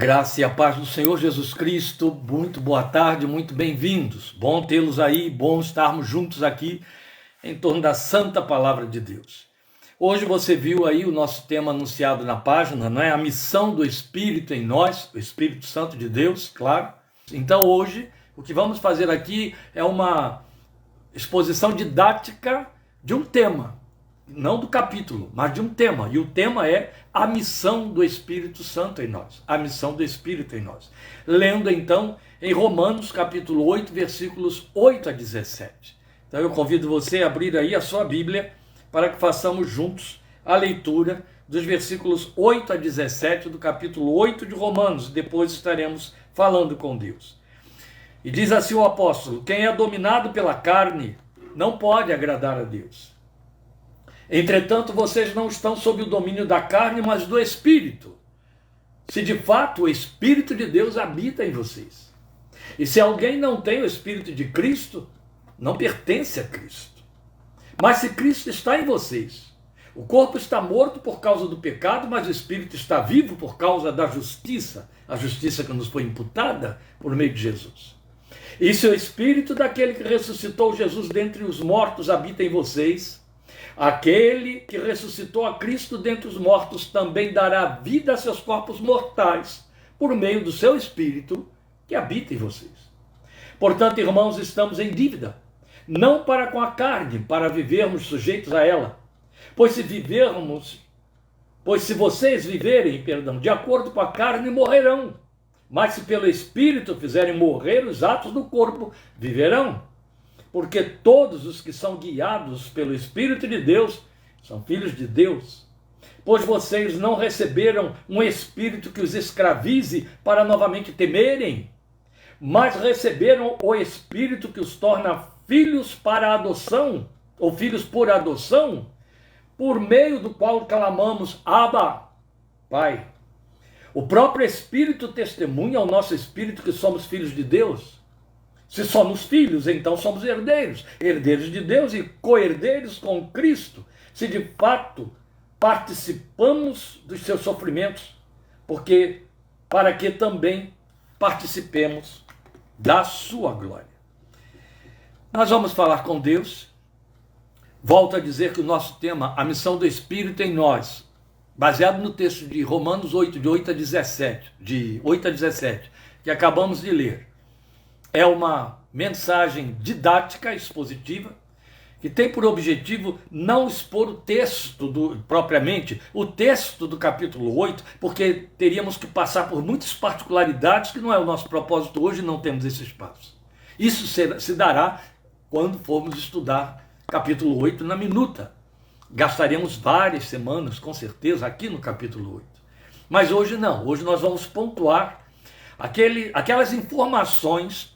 Graça e a paz do Senhor Jesus Cristo, muito boa tarde, muito bem-vindos. Bom tê-los aí, bom estarmos juntos aqui em torno da Santa Palavra de Deus. Hoje você viu aí o nosso tema anunciado na página, não é? A missão do Espírito em nós, o Espírito Santo de Deus, claro. Então hoje o que vamos fazer aqui é uma exposição didática de um tema, não do capítulo, mas de um tema, e o tema é a missão do Espírito Santo em nós, a missão do Espírito em nós. Lendo então em Romanos capítulo 8, versículos 8 a 17. Então eu convido você a abrir aí a sua Bíblia para que façamos juntos a leitura dos versículos 8 a 17 do capítulo 8 de Romanos, depois estaremos falando com Deus. E diz assim o apóstolo: quem é dominado pela carne não pode agradar a Deus. Entretanto, vocês não estão sob o domínio da carne, mas do Espírito, se de fato o Espírito de Deus habita em vocês. E se alguém não tem o Espírito de Cristo, não pertence a Cristo. Mas se Cristo está em vocês, o corpo está morto por causa do pecado, mas o Espírito está vivo por causa da justiça, a justiça que nos foi imputada por meio de Jesus. E se o Espírito daquele que ressuscitou Jesus dentre os mortos habita em vocês, aquele que ressuscitou a Cristo dentre os mortos também dará vida a seus corpos mortais, por meio do seu Espírito que habita em vocês. Portanto, irmãos, estamos em dívida, não para com a carne, para vivermos sujeitos a ela. Pois se vocês viverem, de acordo com a carne, morrerão. Mas se pelo Espírito fizerem morrer os atos do corpo, viverão. Porque todos os que são guiados pelo Espírito de Deus são filhos de Deus. Pois vocês não receberam um espírito que os escravize para novamente temerem, mas receberam o Espírito que os torna filhos para a adoção, ou filhos por adoção, por meio do qual clamamos: Abba, Pai. O próprio Espírito testemunha ao nosso espírito que somos filhos de Deus. Se somos filhos, então somos herdeiros, herdeiros de Deus e co-herdeiros com Cristo, se de fato participamos dos seus sofrimentos, para que também participemos da sua glória. Nós vamos falar com Deus. Volto a dizer que o nosso tema, a missão do Espírito em nós, baseado no texto de Romanos 8, de 8 a 17, que acabamos de ler, é uma mensagem didática, expositiva, que tem por objetivo não expor o texto propriamente, o texto do capítulo 8, porque teríamos que passar por muitas particularidades, que não é o nosso propósito hoje, não temos esse espaço. Isso se dará quando formos estudar capítulo 8 na minuta. Gastaremos várias semanas, com certeza, aqui no capítulo 8. Mas hoje não, hoje nós vamos pontuar aquelas informações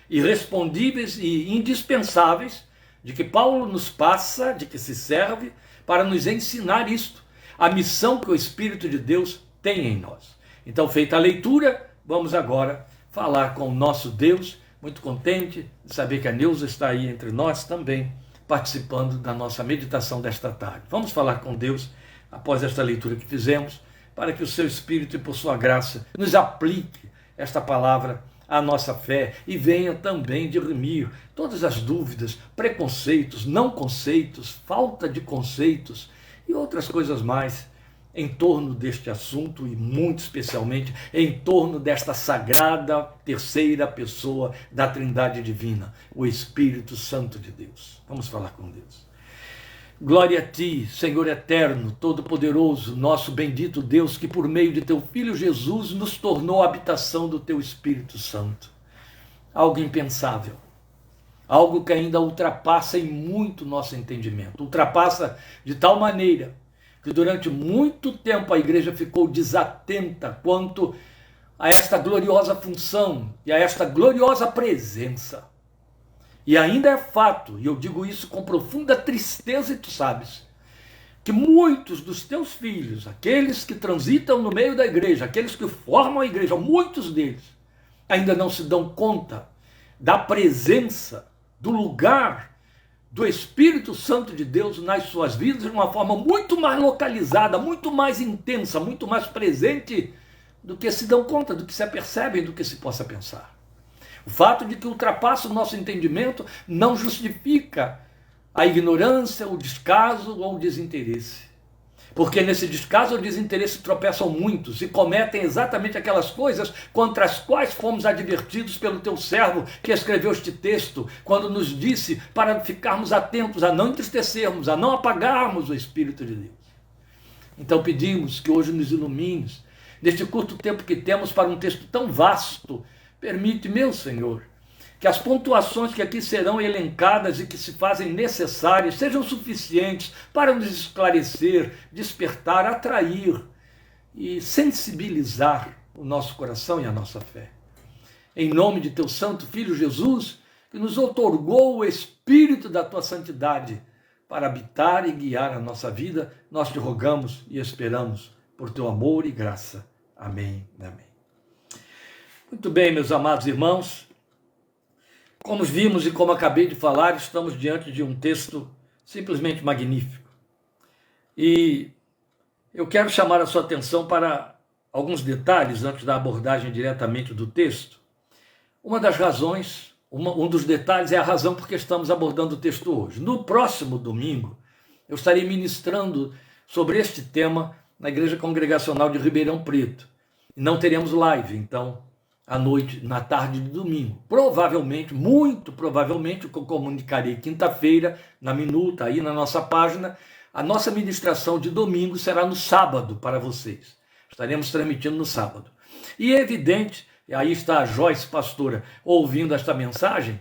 irrespondíveis e indispensáveis de que Paulo nos passa, de que se serve para nos ensinar isto, a missão que o Espírito de Deus tem em nós. Então, feita a leitura, vamos agora falar com o nosso Deus, muito contente de saber que a Neuza está aí entre nós também, participando da nossa meditação desta tarde. Vamos falar com Deus após esta leitura que fizemos, para que o seu Espírito e por sua graça nos aplique esta palavra à nossa fé e venha também dirimir todas as dúvidas, preconceitos, não conceitos, falta de conceitos e outras coisas mais em torno deste assunto e muito especialmente em torno desta sagrada terceira pessoa da Trindade Divina, o Espírito Santo de Deus. Vamos falar com Deus. Glória a Ti, Senhor eterno, todo-poderoso, nosso bendito Deus, que por meio de Teu Filho Jesus nos tornou a habitação do Teu Espírito Santo. Algo impensável, algo que ainda ultrapassa em muito nosso entendimento, ultrapassa de tal maneira que durante muito tempo a igreja ficou desatenta quanto a esta gloriosa função e a esta gloriosa presença. E ainda é fato, e eu digo isso com profunda tristeza, e tu sabes, que muitos dos teus filhos, aqueles que transitam no meio da igreja, aqueles que formam a igreja, muitos deles ainda não se dão conta da presença, do lugar do Espírito Santo de Deus nas suas vidas de uma forma muito mais localizada, muito mais intensa, muito mais presente do que se dão conta, do que se apercebem, do que se possa pensar. O fato de que ultrapassa o nosso entendimento não justifica a ignorância, o descaso ou o desinteresse. Porque nesse descaso ou desinteresse tropeçam muitos e cometem exatamente aquelas coisas contra as quais fomos advertidos pelo teu servo que escreveu este texto, quando nos disse para ficarmos atentos, a não entristecermos, a não apagarmos o Espírito de Deus. Então pedimos que hoje nos ilumines, neste curto tempo que temos para um texto tão vasto. Permite, meu Senhor, que as pontuações que aqui serão elencadas e que se fazem necessárias sejam suficientes para nos esclarecer, despertar, atrair e sensibilizar o nosso coração e a nossa fé. Em nome de teu santo Filho Jesus, que nos outorgou o Espírito da tua santidade para habitar e guiar a nossa vida, nós te rogamos e esperamos por teu amor e graça. Amém. Amém. Muito bem, meus amados irmãos, como vimos e como acabei de falar, estamos diante de um texto simplesmente magnífico. E eu quero chamar a sua atenção para alguns detalhes antes da abordagem diretamente do texto. Uma das razões, um dos detalhes é a razão por que estamos abordando o texto hoje. No próximo domingo, eu estarei ministrando sobre este tema na Igreja Congregacional de Ribeirão Preto. Não teremos live, então, à noite, na tarde de domingo. Provavelmente, muito provavelmente, o que eu comunicarei quinta-feira, na minuta, aí na nossa página, a nossa ministração de domingo será no sábado para vocês. Estaremos transmitindo no sábado. E é evidente, aí está a Joyce, pastora, ouvindo esta mensagem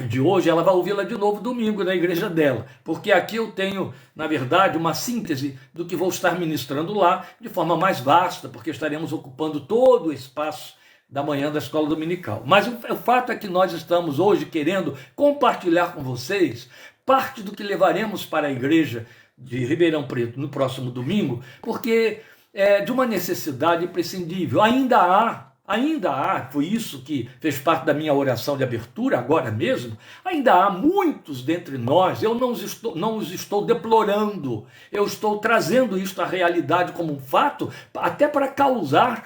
de hoje, ela vai ouvi-la de novo domingo na igreja dela, porque aqui eu tenho, na verdade, uma síntese do que vou estar ministrando lá, de forma mais vasta, porque estaremos ocupando todo o espaço da manhã da escola dominical. Mas o fato é que nós estamos hoje querendo compartilhar com vocês parte do que levaremos para a igreja de Ribeirão Preto no próximo domingo, porque é de uma necessidade imprescindível. Ainda há, foi isso que fez parte da minha oração de abertura agora mesmo, ainda há muitos dentre nós, eu não os estou deplorando, eu estou trazendo isto à realidade como um fato, até para causar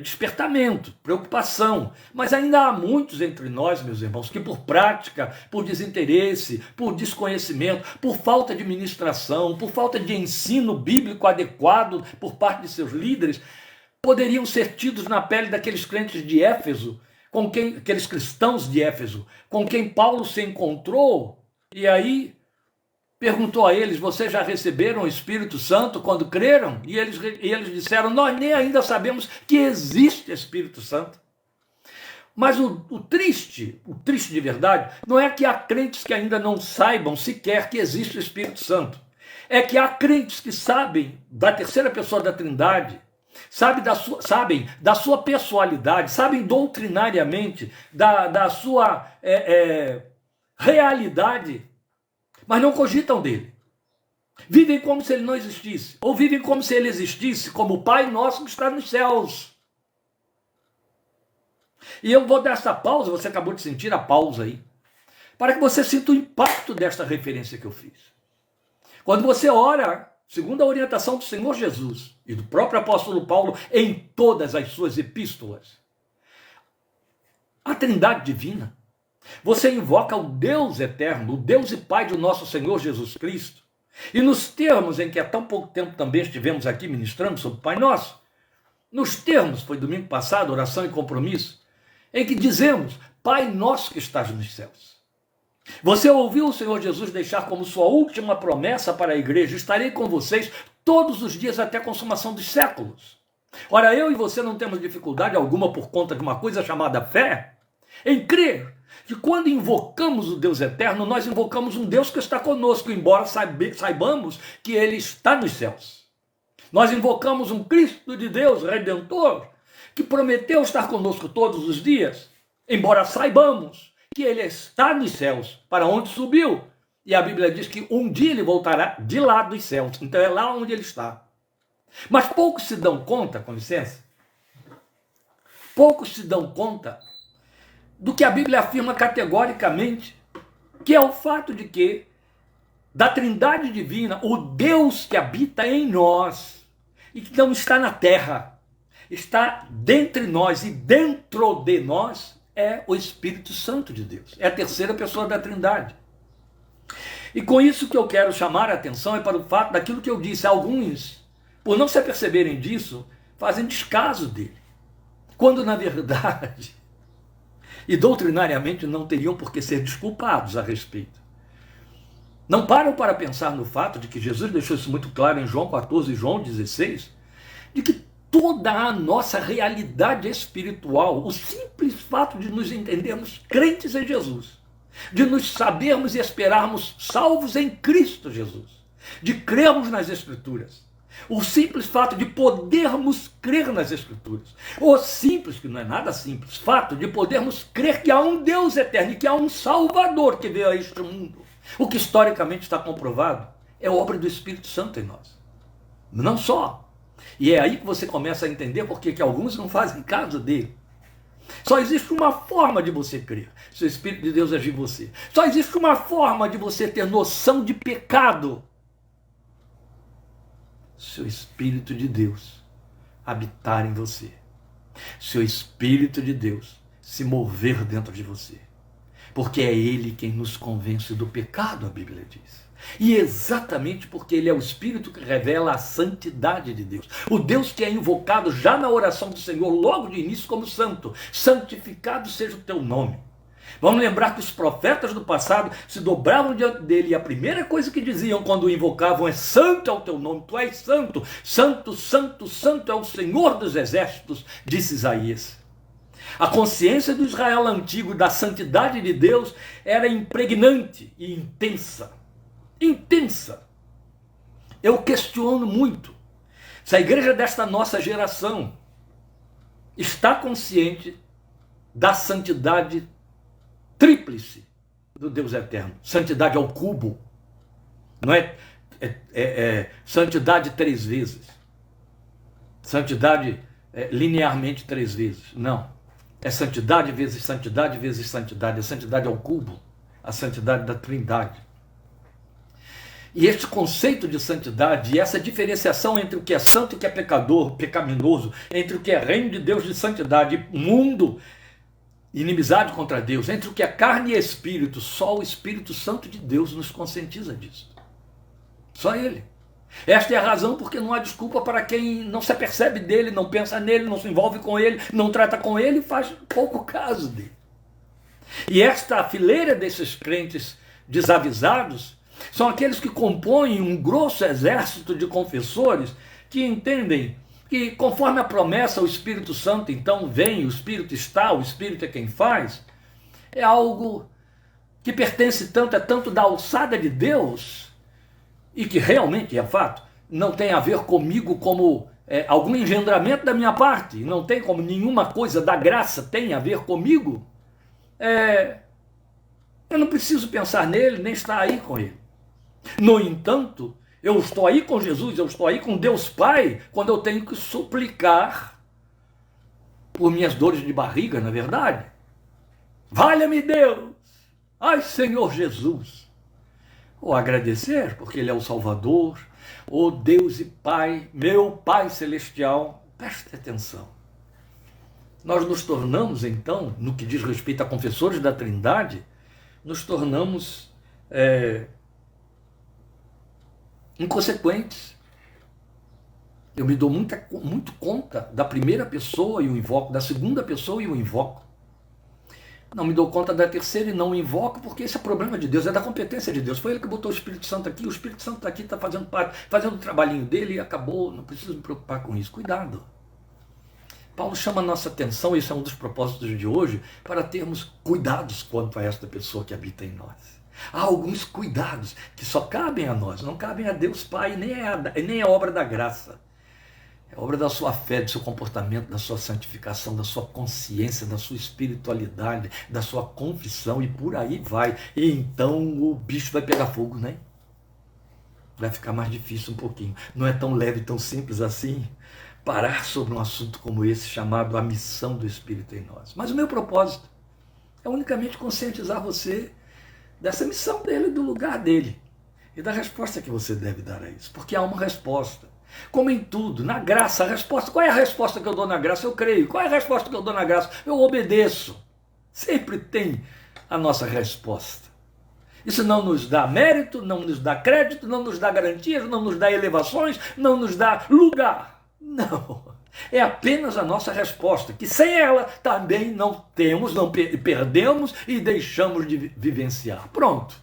despertamento, preocupação, mas ainda há muitos entre nós, meus irmãos, que por prática, por desinteresse, por desconhecimento, por falta de ministração, por falta de ensino bíblico adequado por parte de seus líderes, poderiam ser tidos na pele daqueles crentes de Éfeso, aqueles cristãos de Éfeso, com quem Paulo se encontrou, e aí perguntou a eles: vocês já receberam o Espírito Santo quando creram? E eles disseram: nós nem ainda sabemos que existe Espírito Santo. Mas o triste de verdade, não é que há crentes que ainda não saibam sequer que existe o Espírito Santo. É que há crentes que sabem da terceira pessoa da Trindade, sabem da sua pessoalidade, sabem doutrinariamente da sua realidade, mas não cogitam dele. Vivem como se ele não existisse, ou vivem como se ele existisse, como o Pai nosso que está nos céus. E eu vou dar essa pausa, você acabou de sentir a pausa aí, para que você sinta o impacto desta referência que eu fiz. Quando você ora, segundo a orientação do Senhor Jesus e do próprio apóstolo Paulo em todas as suas epístolas, a Trindade divina, você invoca o Deus eterno, o Deus e Pai do nosso Senhor Jesus Cristo. E nos termos em que há tão pouco tempo também estivemos aqui ministrando sobre o Pai Nosso, nos termos, foi domingo passado, oração e compromisso, em que dizemos: Pai Nosso que estás nos céus. Você ouviu o Senhor Jesus deixar como sua última promessa para a igreja: estarei com vocês todos os dias até a consumação dos séculos. Ora, eu e você não temos dificuldade alguma por conta de uma coisa chamada fé, em crer que quando invocamos o Deus eterno, nós invocamos um Deus que está conosco, embora saibamos que Ele está nos céus. Nós invocamos um Cristo de Deus, Redentor, que prometeu estar conosco todos os dias, embora saibamos que Ele está nos céus, para onde subiu. E a Bíblia diz que um dia Ele voltará de lá dos céus, então é lá onde Ele está. Mas poucos se dão conta, com licença, poucos se dão conta do que a Bíblia afirma categoricamente, que é o fato de que, da Trindade divina, o Deus que habita em nós, e que não está na terra, está dentre nós e dentro de nós é o Espírito Santo de Deus. É a terceira pessoa da Trindade. E com isso que eu quero chamar a atenção é para o fato daquilo que eu disse. Alguns, por não se aperceberem disso, fazem descaso dele. Quando, na verdade, e doutrinariamente não teriam por que ser desculpados a respeito. Não param para pensar no fato de que Jesus deixou isso muito claro em João 14 e João 16, de que toda a nossa realidade espiritual, o simples fato de nos entendermos crentes em Jesus, de nos sabermos e esperarmos salvos em Cristo Jesus, de crermos nas Escrituras, o simples fato de podermos crer nas Escrituras, o simples, que não é nada simples, fato de podermos crer que há um Deus eterno e que há um Salvador que veio a este mundo, o que historicamente está comprovado, é obra do Espírito Santo em nós. Não só. E é aí que você começa a entender por que alguns não fazem caso dele. Só existe uma forma de você crer, se o Espírito de Deus agir em você. Só existe uma forma de você ter noção de pecado, se o Espírito de Deus habitar em você. Se o Espírito de Deus se mover dentro de você. Porque é Ele quem nos convence do pecado, a Bíblia diz. E exatamente porque Ele é o Espírito que revela a santidade de Deus. O Deus que é invocado já na oração do Senhor, logo de início, como santo. Santificado seja o teu nome. Vamos lembrar que os profetas do passado se dobravam diante dele e a primeira coisa que diziam quando o invocavam é: santo é o teu nome, tu és santo. Santo, santo, santo é o Senhor dos exércitos, disse Isaías. A consciência do Israel antigo da santidade de Deus era impregnante e intensa. Intensa. Eu questiono muito se a igreja desta nossa geração está consciente da santidade tríplice do Deus eterno. Santidade ao cubo. Não é, santidade 3 vezes. Santidade linearmente 3 vezes. Não. É santidade vezes santidade vezes santidade. É santidade ao cubo. A santidade da Trindade. E este conceito de santidade e essa diferenciação entre o que é santo e o que é pecador, pecaminoso, entre o que é reino de Deus de santidade e mundo, inimizade contra Deus, entre o que é carne e espírito, só o Espírito Santo de Deus nos conscientiza disso. Só Ele. Esta é a razão porque não há desculpa para quem não se apercebe dele, não pensa nele, não se envolve com ele, não trata com ele e faz pouco caso dele. E esta fileira desses crentes desavisados são aqueles que compõem um grosso exército de confessores que entendem que, conforme a promessa, o Espírito Santo então vem, o Espírito está, o Espírito é quem faz, é algo que pertence tanto, é tanto da alçada de Deus, e que realmente é fato, não tem a ver comigo como algum engendramento da minha parte, não tem como nenhuma coisa da graça tem a ver comigo, eu não preciso pensar nele, nem estar aí com ele. No entanto, eu estou aí com Jesus, eu estou aí com Deus Pai, quando eu tenho que suplicar por minhas dores de barriga, na verdade. Valha-me Deus! Ai, Senhor Jesus! Ou agradecer, porque Ele é o Salvador, ou Deus e Pai, meu Pai Celestial. Preste atenção. Nós nos tornamos, então, no que diz respeito a confessores da Trindade, nos tornamos inconsequentes. Eu me dou muito conta da primeira pessoa e o invoco, da segunda pessoa e o invoco. Não me dou conta da terceira e não o invoco, porque esse é problema de Deus, é da competência de Deus. Foi Ele que botou o Espírito Santo aqui, o Espírito Santo está aqui, está fazendo parte, fazendo o trabalhinho dele e acabou, não preciso me preocupar com isso. Cuidado. Paulo chama a nossa atenção, esse é um dos propósitos de hoje, para termos cuidados quanto a esta pessoa que habita em nós. Há alguns cuidados que só cabem a nós, não cabem a Deus Pai, nem a obra da graça. É obra da sua fé, do seu comportamento, da sua santificação, da sua consciência, da sua espiritualidade, da sua confissão e por aí vai. E então o bicho vai pegar fogo, né? Vai ficar mais difícil um pouquinho. Não é tão leve, tão simples assim parar sobre um assunto como esse chamado a missão do Espírito em nós. Mas o meu propósito é unicamente conscientizar você dessa missão dele, do lugar dele e da resposta que você deve dar a isso, porque há uma resposta. Como em tudo, na graça, a resposta, qual é a resposta que eu dou na graça? Eu creio. Qual é a resposta que eu dou na graça? Eu obedeço. Sempre tem a nossa resposta. Isso não nos dá mérito, não nos dá crédito, não nos dá garantias, não nos dá elevações, não nos dá lugar. Não. É apenas a nossa resposta, que sem ela também não temos, não perdemos e deixamos de vivenciar. Pronto.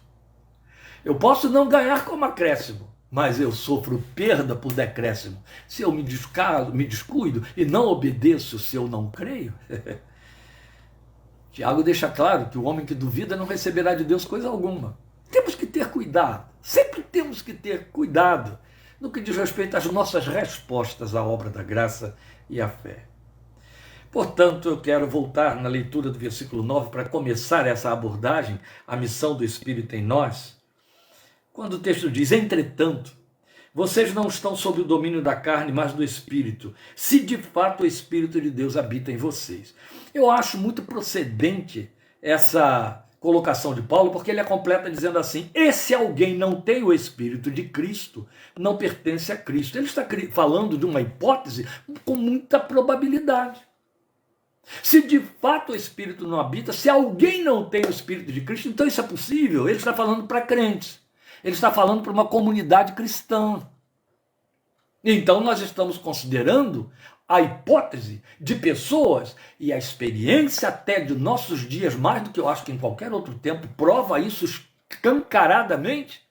Eu posso não ganhar como acréscimo, mas eu sofro perda por decréscimo. Se eu me descuido e não obedeço, se eu não creio. Tiago deixa claro que o homem que duvida não receberá de Deus coisa alguma. Temos que ter cuidado, sempre temos que ter cuidado no que diz respeito às nossas respostas à obra da graça e à fé. Portanto, eu quero voltar na leitura do versículo 9 para começar essa abordagem, a missão do Espírito em nós, quando o texto diz: entretanto, vocês não estão sob o domínio da carne, mas do Espírito, se de fato o Espírito de Deus habita em vocês. Eu acho muito procedente essa colocação de Paulo, porque ele a completa dizendo assim: e se alguém não tem o Espírito de Cristo, não pertence a Cristo. Ele está falando de uma hipótese com muita probabilidade. Se de fato o Espírito não habita, se alguém não tem o Espírito de Cristo, então isso é possível. Ele está falando para crentes. Ele está falando para uma comunidade cristã. Então nós estamos considerando a hipótese de pessoas, e a experiência até de nossos dias, mais do que eu acho que em qualquer outro tempo, prova isso escancaradamente,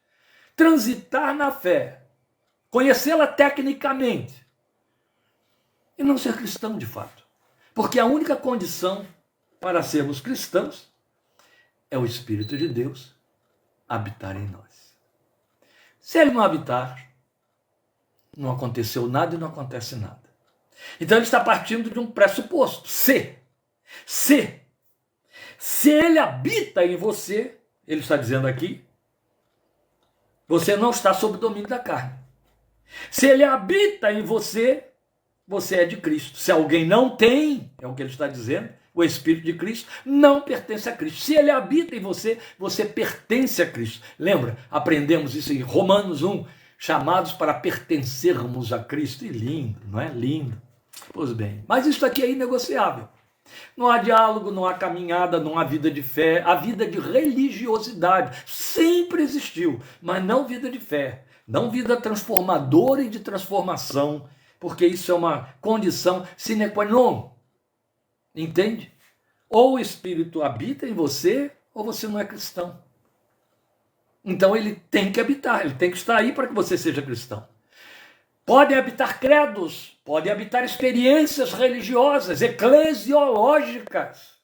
transitar na fé, conhecê-la tecnicamente, e não ser cristão de fato. Porque a única condição para sermos cristãos é o Espírito de Deus habitar em nós. Se ele não habitar, não aconteceu nada e não acontece nada. Então ele está partindo de um pressuposto. Se ele habita em você, ele está dizendo aqui, você não está sob o domínio da carne. Se ele habita em você, você é de Cristo. Se alguém não tem, é o que ele está dizendo, o Espírito de Cristo, não pertence a Cristo. Se ele habita em você, você pertence a Cristo. Lembra? Aprendemos isso em Romanos 1, chamados para pertencermos a Cristo. E lindo, não é? Lindo. Pois bem, mas isso aqui é inegociável. Não há diálogo, não há caminhada, não há vida de fé. A vida de religiosidade sempre existiu, mas não vida de fé. Não vida transformadora e de transformação, porque isso é uma condição sine qua non. Entende? Ou o Espírito habita em você, ou você não é cristão. Então ele tem que habitar, ele tem que estar aí para que você seja cristão. Podem habitar credos, podem habitar experiências religiosas, eclesiológicas.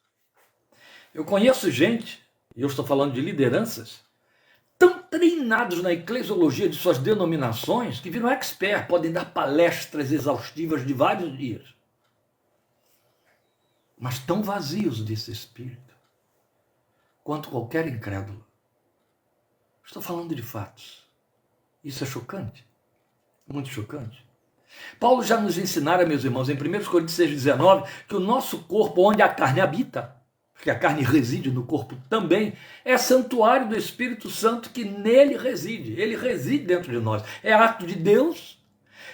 Eu conheço gente, e eu estou falando de lideranças, tão treinados na eclesiologia de suas denominações, que viram expert, podem dar palestras exaustivas de vários dias. Mas tão vazios desse Espírito, quanto qualquer incrédulo. Estou falando de fatos. Isso é chocante. Muito chocante. Paulo já nos ensinara, meus irmãos, em 1 Coríntios 6,19, que o nosso corpo, onde a carne habita, porque a carne reside no corpo também, é santuário do Espírito Santo que nele reside. Ele reside dentro de nós. É ato de Deus,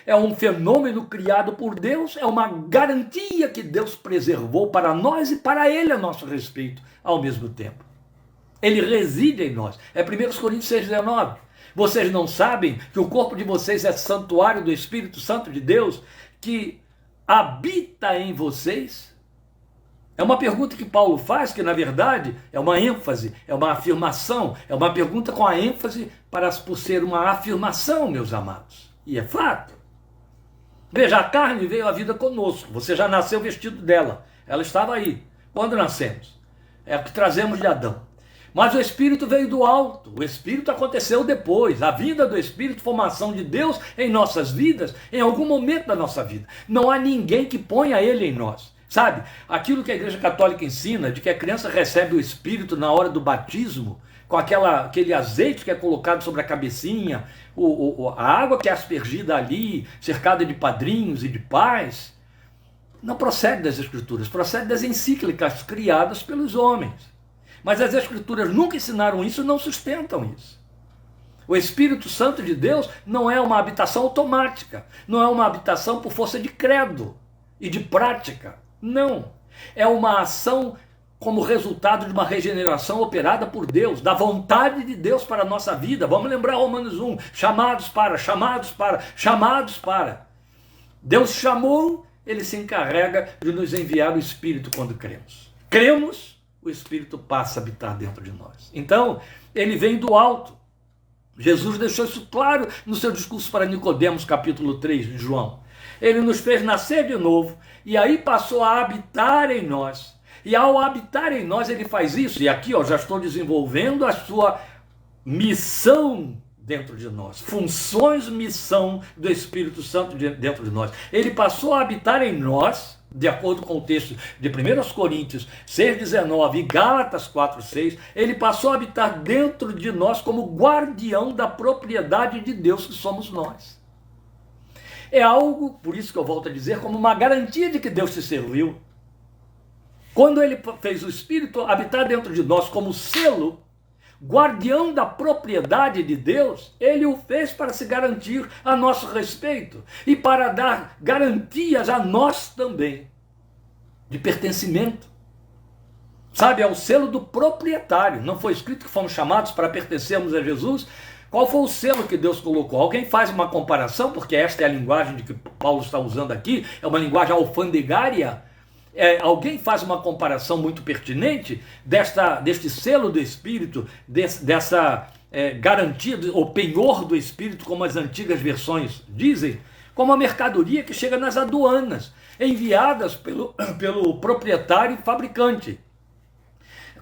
é um fenômeno criado por Deus, é uma garantia que Deus preservou para nós e para ele a nosso respeito ao mesmo tempo. Ele reside em nós. É 1 Coríntios 6,19. Vocês não sabem que o corpo de vocês é santuário do Espírito Santo de Deus que habita em vocês? É uma pergunta que Paulo faz, que na verdade é uma ênfase, é uma afirmação, é uma pergunta com a ênfase por ser uma afirmação, meus amados. E é fato. Veja, a carne veio à vida conosco, você já nasceu vestido dela, ela estava aí. Quando nascemos? É o que trazemos de Adão. Mas o Espírito veio do alto, o Espírito aconteceu depois. A vinda do Espírito foi uma ação de Deus em nossas vidas, em algum momento da nossa vida. Não há ninguém que ponha ele em nós. Sabe, aquilo que a Igreja Católica ensina, de que a criança recebe o Espírito na hora do batismo, com aquele azeite que é colocado sobre a cabecinha, a água que é aspergida ali, cercada de padrinhos e de pais, não procede das Escrituras, procede das encíclicas criadas pelos homens. Mas as Escrituras nunca ensinaram isso e não sustentam isso. O Espírito Santo de Deus não é uma habitação automática, não é uma habitação por força de credo e de prática. Não. É uma ação como resultado de uma regeneração operada por Deus, da vontade de Deus para a nossa vida. Vamos lembrar Romanos 1, chamados para. Deus chamou, ele se encarrega de nos enviar o Espírito quando cremos. Cremos, o Espírito passa a habitar dentro de nós. Então, ele vem do alto. Jesus deixou isso claro no seu discurso para Nicodemos, capítulo 3 de João. Ele nos fez nascer de novo e aí passou a habitar em nós. E ao habitar em nós, ele faz isso. E aqui já estou desenvolvendo a sua missão dentro de nós. Funções, missão do Espírito Santo dentro de nós. Ele passou a habitar em nós, de acordo com o texto de 1 Coríntios 6,19 e Gálatas 4,6, ele passou a habitar dentro de nós como guardião da propriedade de Deus que somos nós. É algo, por isso que eu volto a dizer, como uma garantia de que Deus te serviu. Quando ele fez o Espírito habitar dentro de nós como selo, guardião da propriedade de Deus, ele o fez para se garantir a nosso respeito e para dar garantias a nós também de pertencimento. Sabe, é o selo do proprietário. Não foi escrito que fomos chamados para pertencermos a Jesus? Qual foi o selo que Deus colocou? Alguém faz uma comparação, porque esta é a linguagem de que Paulo está usando aqui, é uma linguagem alfandegária. Alguém faz uma comparação muito pertinente deste selo do Espírito, dessa garantia, ou penhor do Espírito, como as antigas versões dizem, como a mercadoria que chega nas aduanas, enviadas pelo proprietário e fabricante.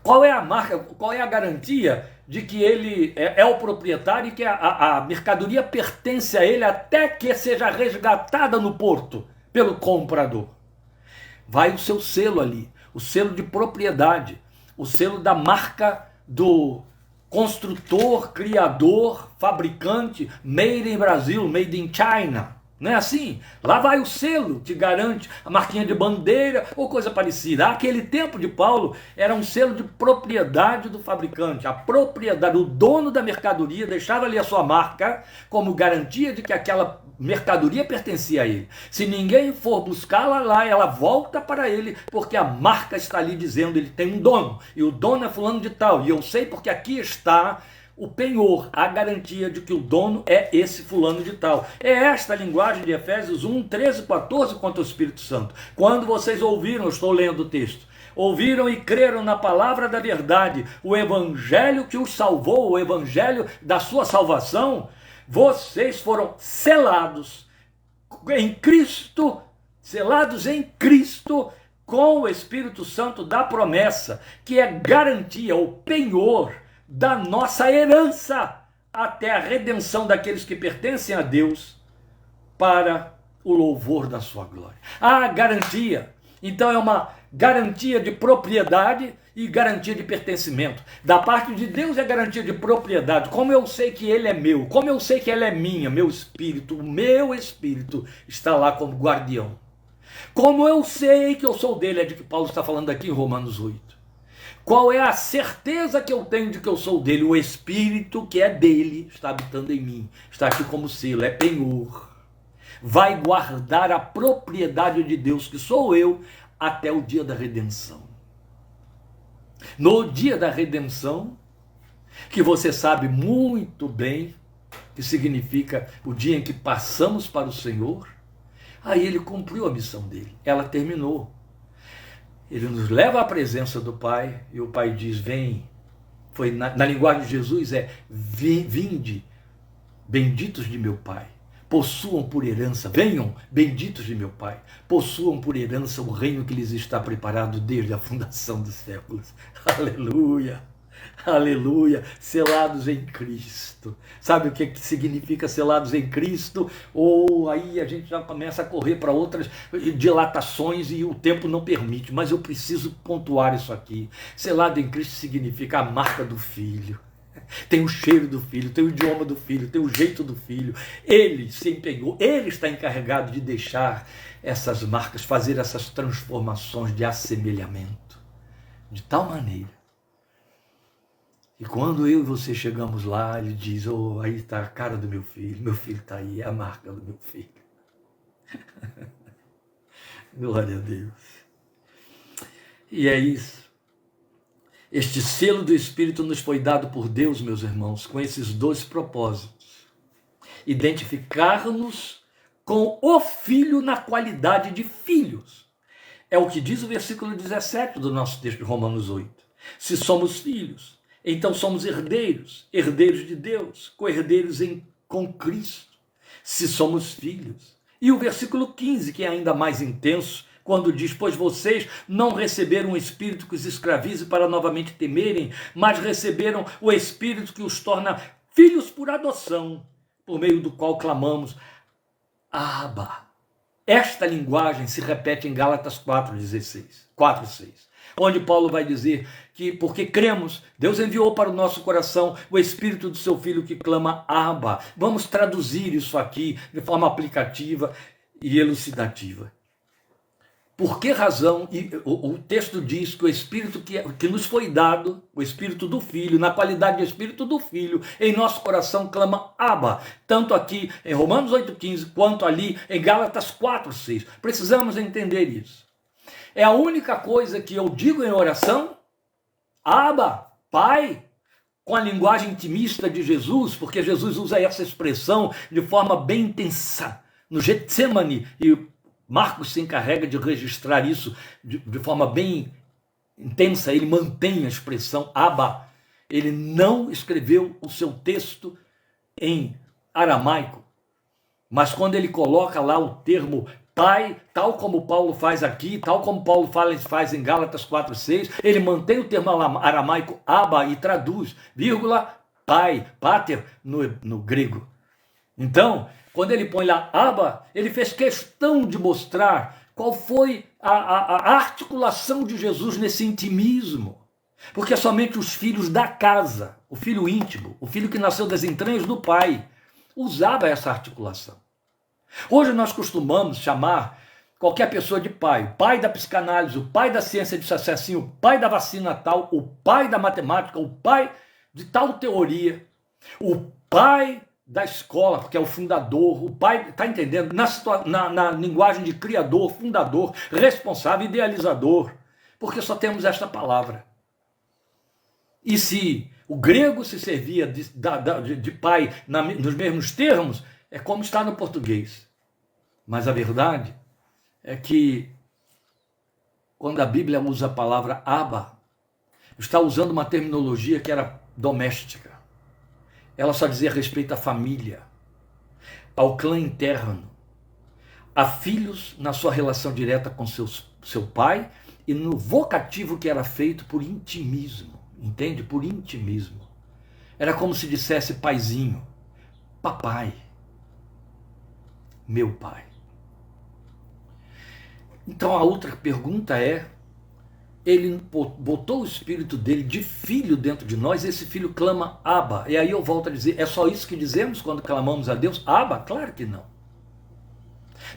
Qual é a marca, qual é a garantia de que ele é o proprietário e que a mercadoria pertence a ele até que seja resgatada no porto pelo comprador? Vai o seu selo ali, o selo de propriedade, o selo da marca do construtor, criador, fabricante, made in Brasil, made in China. Não é assim? Lá vai o selo que garante a marquinha de bandeira ou coisa parecida. Aquele tempo de Paulo era um selo de propriedade do fabricante. A propriedade, o dono da mercadoria deixava ali a sua marca como garantia de que aquela mercadoria pertencia a ele. Se ninguém for buscá-la lá, ela volta para ele, porque a marca está ali dizendo ele tem um dono, e o dono é fulano de tal, e eu sei porque aqui está o penhor, a garantia de que o dono é esse fulano de tal. É esta a linguagem de Efésios 1, 13, 14 quanto ao Espírito Santo. Quando vocês ouviram, eu estou lendo o texto, ouviram e creram na palavra da verdade, o evangelho que os salvou, o evangelho da sua salvação, vocês foram selados em Cristo, com o Espírito Santo da promessa, que é garantia, o penhor da nossa herança até a redenção daqueles que pertencem a Deus para o louvor da sua glória. A garantia, então, é uma garantia de propriedade e garantia de pertencimento. Da parte de Deus é garantia de propriedade. Como eu sei que ele é meu, como eu sei que ela é minha, meu espírito, o meu espírito está lá como guardião. Como eu sei que eu sou dele, é de que Paulo está falando aqui em Romanos 8. Qual é a certeza que eu tenho de que eu sou dele? O Espírito que é dele está habitando em mim, está aqui como selo, é penhor. Vai guardar a propriedade de Deus, que sou eu, até o dia da redenção. No dia da redenção, que você sabe muito bem que significa o dia em que passamos para o Senhor, aí ele cumpriu a missão dele, ela terminou. Ele nos leva à presença do Pai e o Pai diz, vem. Foi na linguagem de Jesus vinde, benditos de meu Pai. Possuam por herança, venham, benditos de meu Pai. Possuam por herança o reino que lhes está preparado desde a fundação dos séculos. Aleluia. Aleluia, selados em Cristo. Sabe o que significa selados em Cristo? Ou aí a gente já começa a correr para outras dilatações e o tempo não permite, mas eu preciso pontuar isso aqui. Selado em Cristo significa a marca do Filho. Tem o cheiro do Filho, tem o idioma do Filho, tem o jeito do Filho. Ele se empenhou, ele está encarregado de deixar essas marcas, fazer essas transformações de assemelhamento, de tal maneira E quando eu e você chegamos lá, ele diz, oh, aí está a cara do meu filho está aí, é a marca do meu filho. Glória a Deus. E é isso. Este selo do Espírito nos foi dado por Deus, meus irmãos, com esses dois propósitos. Identificar-nos com o Filho na qualidade de filhos. É o que diz o versículo 17 do nosso texto de Romanos 8. Se somos filhos, então somos herdeiros, herdeiros de Deus, co-herdeiros com Cristo, se somos filhos. E o versículo 15, que é ainda mais intenso, quando diz, pois vocês não receberam um espírito que os escravize para novamente temerem, mas receberam o espírito que os torna filhos por adoção, por meio do qual clamamos, Abba. Esta linguagem se repete em Gálatas 4:6, onde Paulo vai dizer que porque cremos, Deus enviou para o nosso coração o Espírito do seu Filho que clama Abba. Vamos traduzir isso aqui de forma aplicativa e elucidativa. Por que razão? O texto diz que o Espírito que nos foi dado, o Espírito do Filho, na qualidade de Espírito do Filho, em nosso coração clama Abba, tanto aqui em Romanos 8,15, quanto ali em Gálatas 4,6. Precisamos entender isso. É a única coisa que eu digo em oração, Abba, Pai, com a linguagem intimista de Jesus, porque Jesus usa essa expressão de forma bem intensa, no Getsemane, e Marcos se encarrega de registrar isso de forma bem intensa, ele mantém a expressão Abba. Ele não escreveu o seu texto em aramaico, mas quando ele coloca lá o termo Pai, tal como Paulo faz aqui, tal como Paulo faz em Gálatas 4,6, ele mantém o termo aramaico Abba e traduz, vírgula, Pai, Pater, no grego. Então, quando ele põe lá Abba, ele fez questão de mostrar qual foi a articulação de Jesus nesse intimismo. Porque somente os filhos da casa, o filho íntimo, o filho que nasceu das entranhas do pai, usava essa articulação. Hoje nós costumamos chamar qualquer pessoa de pai, o pai da psicanálise, o pai da ciência de sucesso, o pai da vacina tal, o pai da matemática, o pai de tal teoria, o pai da escola, porque é o fundador, o pai, está entendendo? Na linguagem de criador, fundador, responsável, idealizador, porque só temos esta palavra. E se o grego se servia de pai nos mesmos termos, é como está no português. Mas a verdade é que quando a Bíblia usa a palavra Abba, está usando uma terminologia que era doméstica. Ela só dizia respeito à família, ao clã interno, a filhos na sua relação direta com seu pai e no vocativo que era feito por intimismo, entende? Por intimismo. Era como se dissesse paizinho, papai, meu pai. Então a outra pergunta é, ele botou o espírito dele de filho dentro de nós, esse filho clama Abba. E aí eu volto a dizer, é só isso que dizemos quando clamamos a Deus? Abba? Claro que não.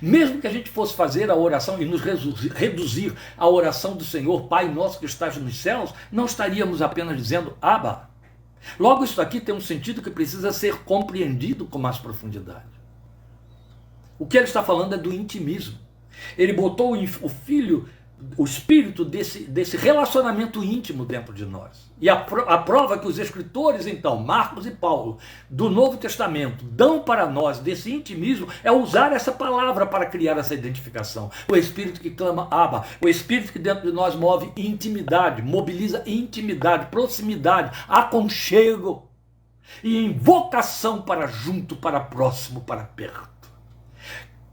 Mesmo que a gente fosse fazer a oração e nos reduzir à oração do Senhor, Pai nosso que estás nos céus, não estaríamos apenas dizendo Abba. Logo, isso aqui tem um sentido que precisa ser compreendido com mais profundidade. O que ele está falando é do intimismo. Ele botou o filho, o espírito desse relacionamento íntimo dentro de nós. E a prova que os escritores, então, Marcos e Paulo, do Novo Testamento, dão para nós desse intimismo é usar essa palavra para criar essa identificação. O espírito que clama Abba, o espírito que dentro de nós move intimidade, mobiliza intimidade, proximidade, aconchego e invocação para junto, para próximo, para perto.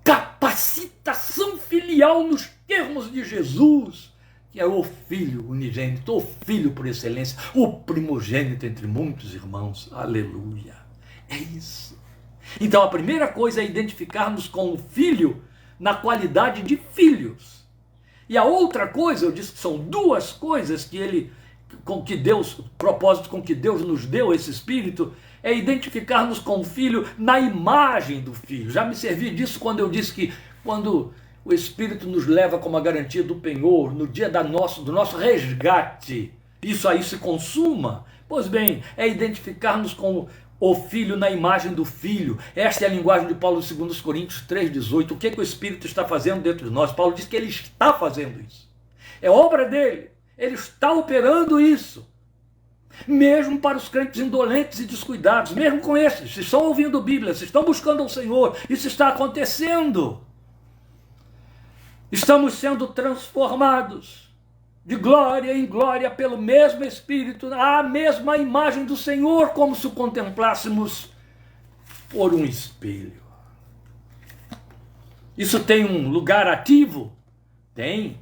Capacitação filial nos termos de Jesus, que é o Filho unigênito, o Filho por excelência, o primogênito entre muitos irmãos. Aleluia. É isso. Então a primeira coisa é identificarmos com o Filho na qualidade de filhos. E a outra coisa, eu disse que são duas coisas o propósito com que Deus nos deu esse Espírito, é identificar-nos com o Filho na imagem do Filho. Já me servi disso quando eu disse que quando o Espírito nos leva como a garantia do penhor, no dia do nosso resgate, isso aí se consuma? Pois bem, é identificar-nos com o Filho na imagem do Filho. Esta é a linguagem de Paulo, 2 Coríntios 3,18. O que o Espírito está fazendo dentro de nós? Paulo diz que ele está fazendo isso. É obra dele. Ele está operando isso. Mesmo para os crentes indolentes e descuidados, mesmo com esses, se estão ouvindo Bíblia, se estão buscando o Senhor, isso está acontecendo. Estamos sendo transformados de glória em glória pelo mesmo Espírito, à mesma imagem do Senhor, como se o contemplássemos por um espelho. Isso tem um lugar ativo? Tem.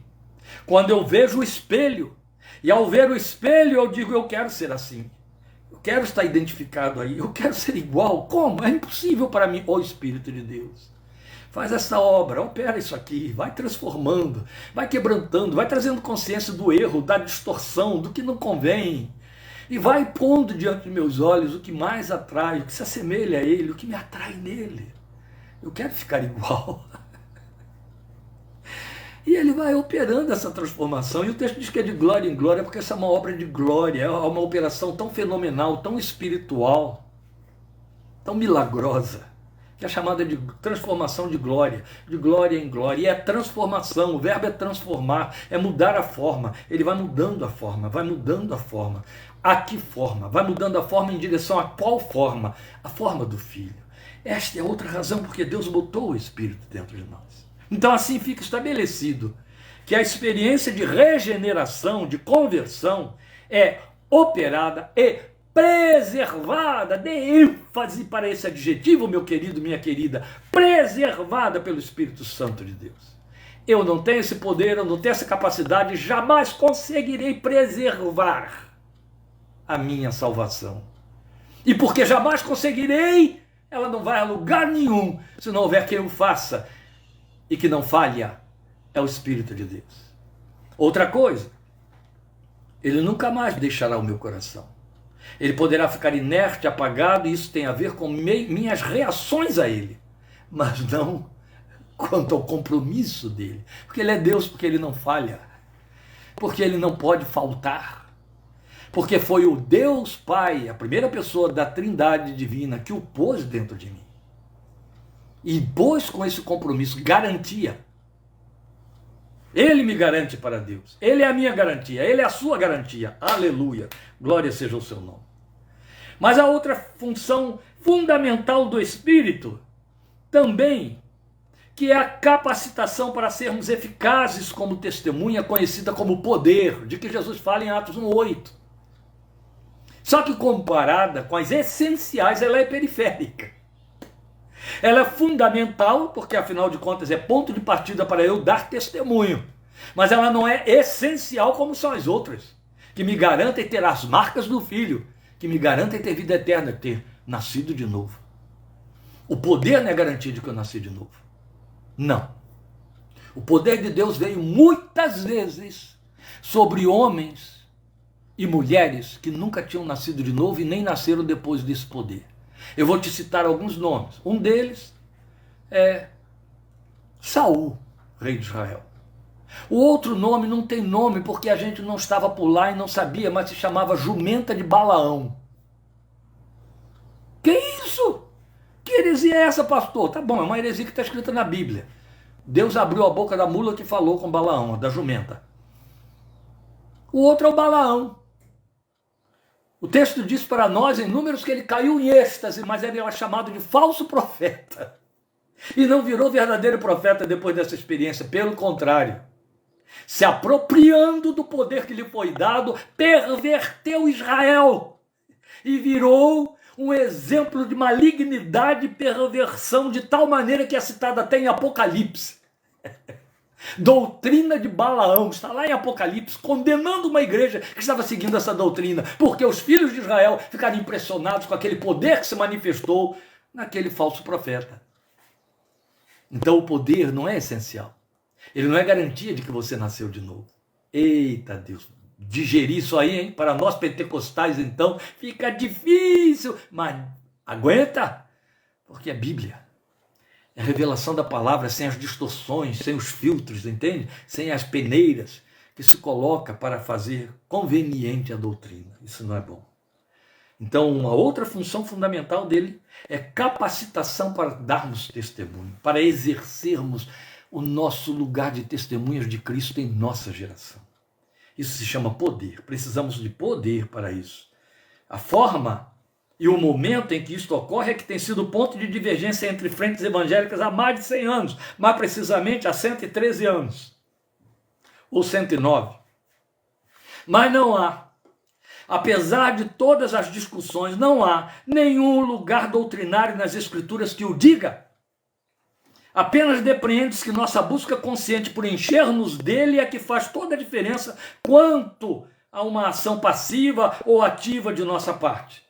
Quando eu vejo o espelho, e ao ver o espelho eu digo, eu quero ser assim. Eu quero estar identificado aí, eu quero ser igual. Como? É impossível para mim. Ó Espírito de Deus, faz essa obra, opera isso aqui, vai transformando, vai quebrantando, vai trazendo consciência do erro, da distorção, do que não convém. E vai pondo diante de meus olhos o que mais atrai, o que se assemelha a ele, o que me atrai nele. Eu quero ficar igual. E ele vai operando essa transformação. E o texto diz que é de glória em glória, porque essa é uma obra de glória, é uma operação tão fenomenal, tão espiritual, tão milagrosa, que é chamada de transformação de glória em glória. E é transformação, o verbo é transformar, é mudar a forma. Ele vai mudando a forma, vai mudando a forma. A que forma? Vai mudando a forma em direção a qual forma? A forma do Filho. Esta é outra razão porque Deus botou o Espírito dentro de nós. Então assim fica estabelecido que a experiência de regeneração, de conversão, é operada e preservada, dê ênfase para esse adjetivo, meu querido, minha querida, preservada pelo Espírito Santo de Deus. Eu não tenho esse poder, eu não tenho essa capacidade, jamais conseguirei preservar a minha salvação. E porque jamais conseguirei, ela não vai a lugar nenhum se não houver quem o faça. E que não falha, é o Espírito de Deus. Outra coisa, ele nunca mais deixará o meu coração. Ele poderá ficar inerte, apagado, e isso tem a ver com minhas reações a ele, mas não quanto ao compromisso dele. Porque ele é Deus, porque ele não falha, porque ele não pode faltar, porque foi o Deus Pai, a primeira pessoa da Trindade divina, que o pôs dentro de mim. E pôs com esse compromisso, garantia. Ele me garante para Deus. Ele é a minha garantia, ele é a sua garantia. Aleluia. Glória seja o seu nome. Mas a outra função fundamental do Espírito também, que é a capacitação para sermos eficazes como testemunha, conhecida como poder, de que Jesus fala em Atos 1:8. Só que comparada com as essenciais, ela é periférica. Ela é fundamental, porque afinal de contas é ponto de partida para eu dar testemunho. Mas ela não é essencial como são as outras, que me garantem ter as marcas do Filho, que me garantem ter vida eterna, ter nascido de novo. O poder não é garantia de que eu nasci de novo. Não. O poder de Deus veio muitas vezes sobre homens e mulheres que nunca tinham nascido de novo e nem nasceram depois desse poder. Eu vou te citar alguns nomes. Um deles é Saul, rei de Israel. O outro nome não tem nome porque a gente não estava por lá e não sabia, mas se chamava jumenta de Balaão. Que isso? Que heresia é essa, pastor? Tá bom, é uma heresia que está escrita na Bíblia. Deus abriu a boca da mula que falou com Balaão, da jumenta. O outro é o Balaão. O texto diz para nós em Números que ele caiu em êxtase, mas ele era chamado de falso profeta. E não virou verdadeiro profeta depois dessa experiência, pelo contrário. Se apropriando do poder que lhe foi dado, perverteu Israel e virou um exemplo de malignidade e perversão de tal maneira que é citada até em Apocalipse. Doutrina de Balaão, está lá em Apocalipse, condenando uma igreja que estava seguindo essa doutrina, porque os filhos de Israel ficaram impressionados com aquele poder que se manifestou naquele falso profeta. Então o poder não é essencial, ele não é garantia de que você nasceu de novo. Eita Deus, digerir isso aí, hein? Para nós pentecostais então fica difícil, mas aguenta, porque é Bíblia. É a revelação da palavra sem as distorções, sem os filtros, entende? Sem as peneiras que se coloca para fazer conveniente a doutrina. Isso não é bom. Então, uma outra função fundamental dele é capacitação para darmos testemunho, para exercermos o nosso lugar de testemunhas de Cristo em nossa geração. Isso se chama poder. Precisamos de poder para isso. A forma e o momento em que isto ocorre é que tem sido ponto de divergência entre frentes evangélicas há mais de 100 anos, mais precisamente há 113 anos, ou 109. Mas não há, apesar de todas as discussões, não há nenhum lugar doutrinário nas Escrituras que o diga. Apenas depreende-se que nossa busca consciente por encher-nos dele é que faz toda a diferença quanto a uma ação passiva ou ativa de nossa parte,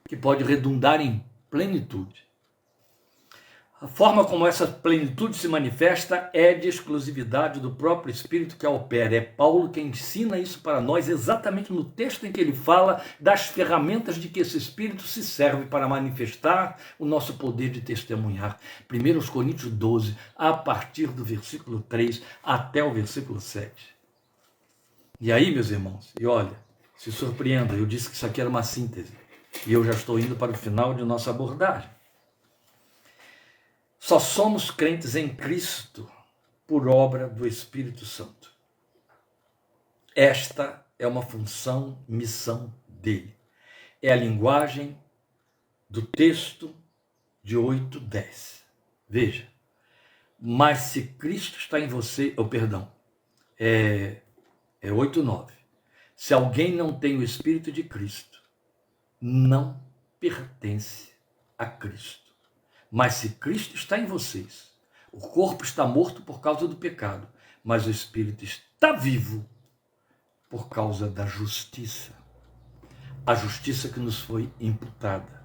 que pode redundar em plenitude. A forma como essa plenitude se manifesta é de exclusividade do próprio Espírito que a opera. É Paulo quem ensina isso para nós exatamente no texto em que ele fala das ferramentas de que esse Espírito se serve para manifestar o nosso poder de testemunhar. 1 Coríntios 12, a partir do versículo 3 até o versículo 7. E aí, meus irmãos, e olha, se surpreenda, eu disse que isso aqui era uma síntese. E eu já estou indo para o final de nossa abordagem. Só somos crentes em Cristo por obra do Espírito Santo. Esta é uma função, missão dele. É a linguagem do texto de 8:10. Veja, mas se Cristo está em você, é 8:9. Se alguém não tem o Espírito de Cristo, não pertence a Cristo. Mas se Cristo está em vocês, o corpo está morto por causa do pecado, mas o Espírito está vivo por causa da justiça. A justiça que nos foi imputada.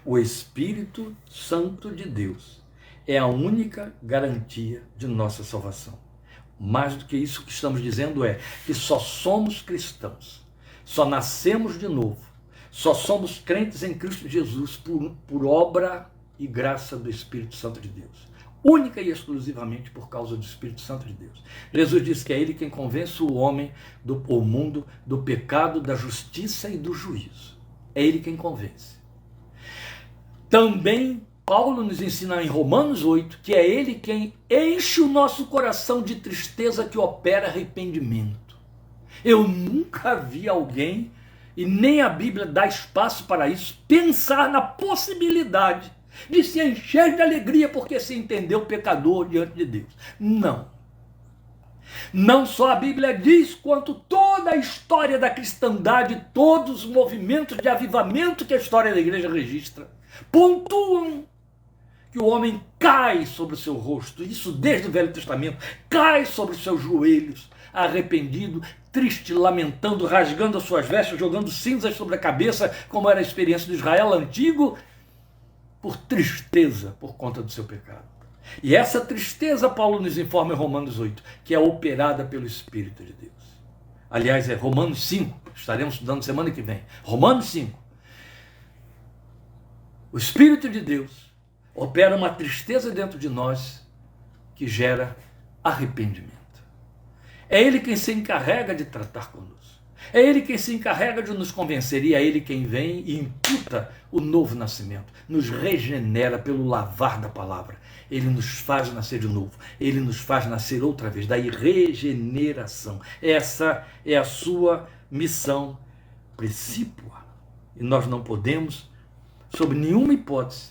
O Espírito Santo de Deus é a única garantia de nossa salvação. Mais do que isso, o que estamos dizendo é que só somos cristãos, só nascemos de novo, só somos crentes em Cristo Jesus por obra e graça do Espírito Santo de Deus. Única e exclusivamente por causa do Espírito Santo de Deus. Jesus diz que é ele quem convence o homem, o mundo, do pecado, da justiça e do juízo. É ele quem convence. Também Paulo nos ensina em Romanos 8 que é ele quem enche o nosso coração de tristeza que opera arrependimento. Eu nunca vi alguém, e nem a Bíblia dá espaço para isso, pensar na possibilidade de se encher de alegria porque se entendeu pecador diante de Deus. Não. Não só a Bíblia diz, quanto toda a história da cristandade, todos os movimentos de avivamento que a história da igreja registra, pontuam que o homem cai sobre o seu rosto, isso desde o Velho Testamento, cai sobre os seus joelhos, arrependido, triste, lamentando, rasgando as suas vestes, jogando cinzas sobre a cabeça, como era a experiência do Israel antigo, por tristeza por conta do seu pecado. E essa tristeza, Paulo nos informa em Romanos 8, que é operada pelo Espírito de Deus. Aliás, é Romanos 5, estaremos estudando semana que vem. Romanos 5. O Espírito de Deus opera uma tristeza dentro de nós que gera arrependimento. É ele quem se encarrega de tratar conosco. É ele quem se encarrega de nos convencer, e é ele quem vem e imputa o novo nascimento, nos regenera pelo lavar da palavra. Ele nos faz nascer de novo, ele nos faz nascer outra vez, daí regeneração. Essa é a sua missão precípua, e nós não podemos, sob nenhuma hipótese,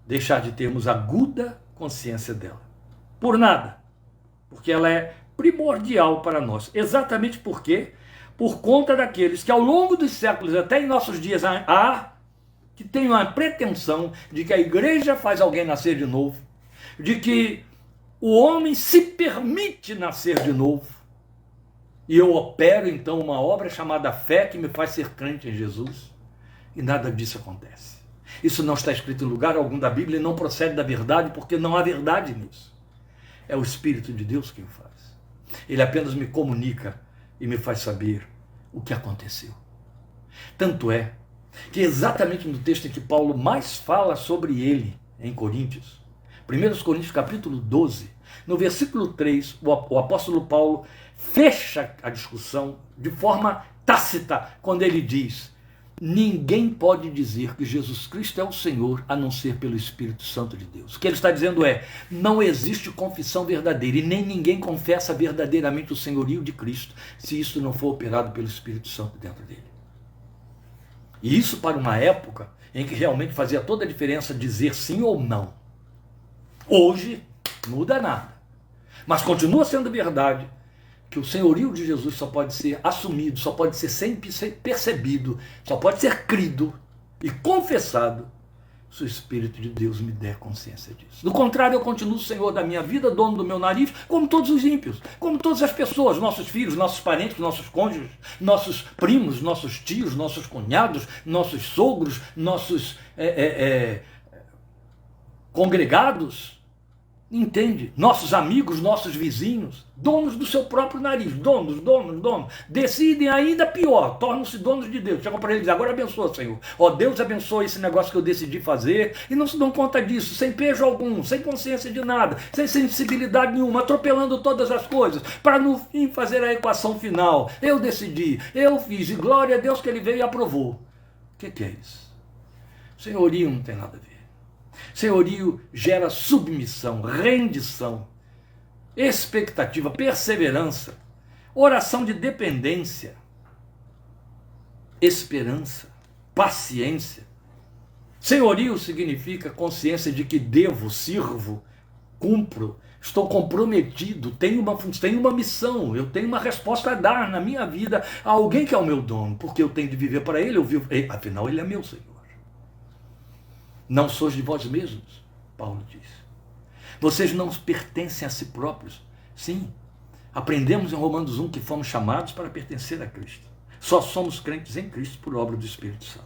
deixar de termos aguda consciência dela. Por nada, porque ela é primordial para nós, exatamente porque por conta daqueles que ao longo dos séculos, até em nossos dias, que têm uma pretensão de que a igreja faz alguém nascer de novo, de que o homem se permite nascer de novo, e eu opero então uma obra chamada fé que me faz ser crente em Jesus, e nada disso acontece. Isso não está escrito em lugar algum da Bíblia e não procede da verdade, porque não há verdade nisso. É o Espírito de Deus quem o faz. Ele apenas me comunica e me faz saber o que aconteceu. Tanto é que exatamente no texto em que Paulo mais fala sobre ele, em Coríntios, 1 Coríntios capítulo 12, no versículo 3, o apóstolo Paulo fecha a discussão de forma tácita, quando ele diz: ninguém pode dizer que Jesus Cristo é o Senhor a não ser pelo Espírito Santo de Deus. O que ele está dizendo é: não existe confissão verdadeira e nem ninguém confessa verdadeiramente o senhorio de Cristo se isso não for operado pelo Espírito Santo dentro dele. E isso para uma época em que realmente fazia toda a diferença dizer sim ou não. Hoje, não muda nada. Mas continua sendo verdade que o senhorio de Jesus só pode ser assumido, só pode ser sempre percebido, só pode ser crido e confessado se o Espírito de Deus me der consciência disso. Do contrário, eu continuo Senhor da minha vida, dono do meu nariz, como todos os ímpios, como todas as pessoas, nossos filhos, nossos parentes, nossos cônjuges, nossos primos, nossos tios, nossos cunhados, nossos sogros, nossos congregados, entende? Nossos amigos, nossos vizinhos, donos do seu próprio nariz, donos, decidem ainda pior, tornam-se donos de Deus. Chegam para ele e dizem: agora abençoa, Senhor. Ó, Deus abençoa esse negócio que eu decidi fazer, e não se dão conta disso, sem pejo algum, sem consciência de nada, sem sensibilidade nenhuma, atropelando todas as coisas, para no fim fazer a equação final. Eu decidi, eu fiz, e glória a Deus que ele veio e aprovou. O que é isso? Senhorio não tem nada a ver. Senhorio gera submissão, rendição, expectativa, perseverança, oração de dependência, esperança, paciência. Senhorio significa consciência de que devo, sirvo, cumpro, estou comprometido, tenho uma missão, eu tenho uma resposta a dar na minha vida a alguém que é o meu dono, porque eu tenho de viver para ele, eu vivo, afinal ele é meu Senhor. Não sois de vós mesmos, Paulo diz. Vocês não pertencem a si próprios. Sim, aprendemos em Romanos 1 que fomos chamados para pertencer a Cristo. Só somos crentes em Cristo por obra do Espírito Santo.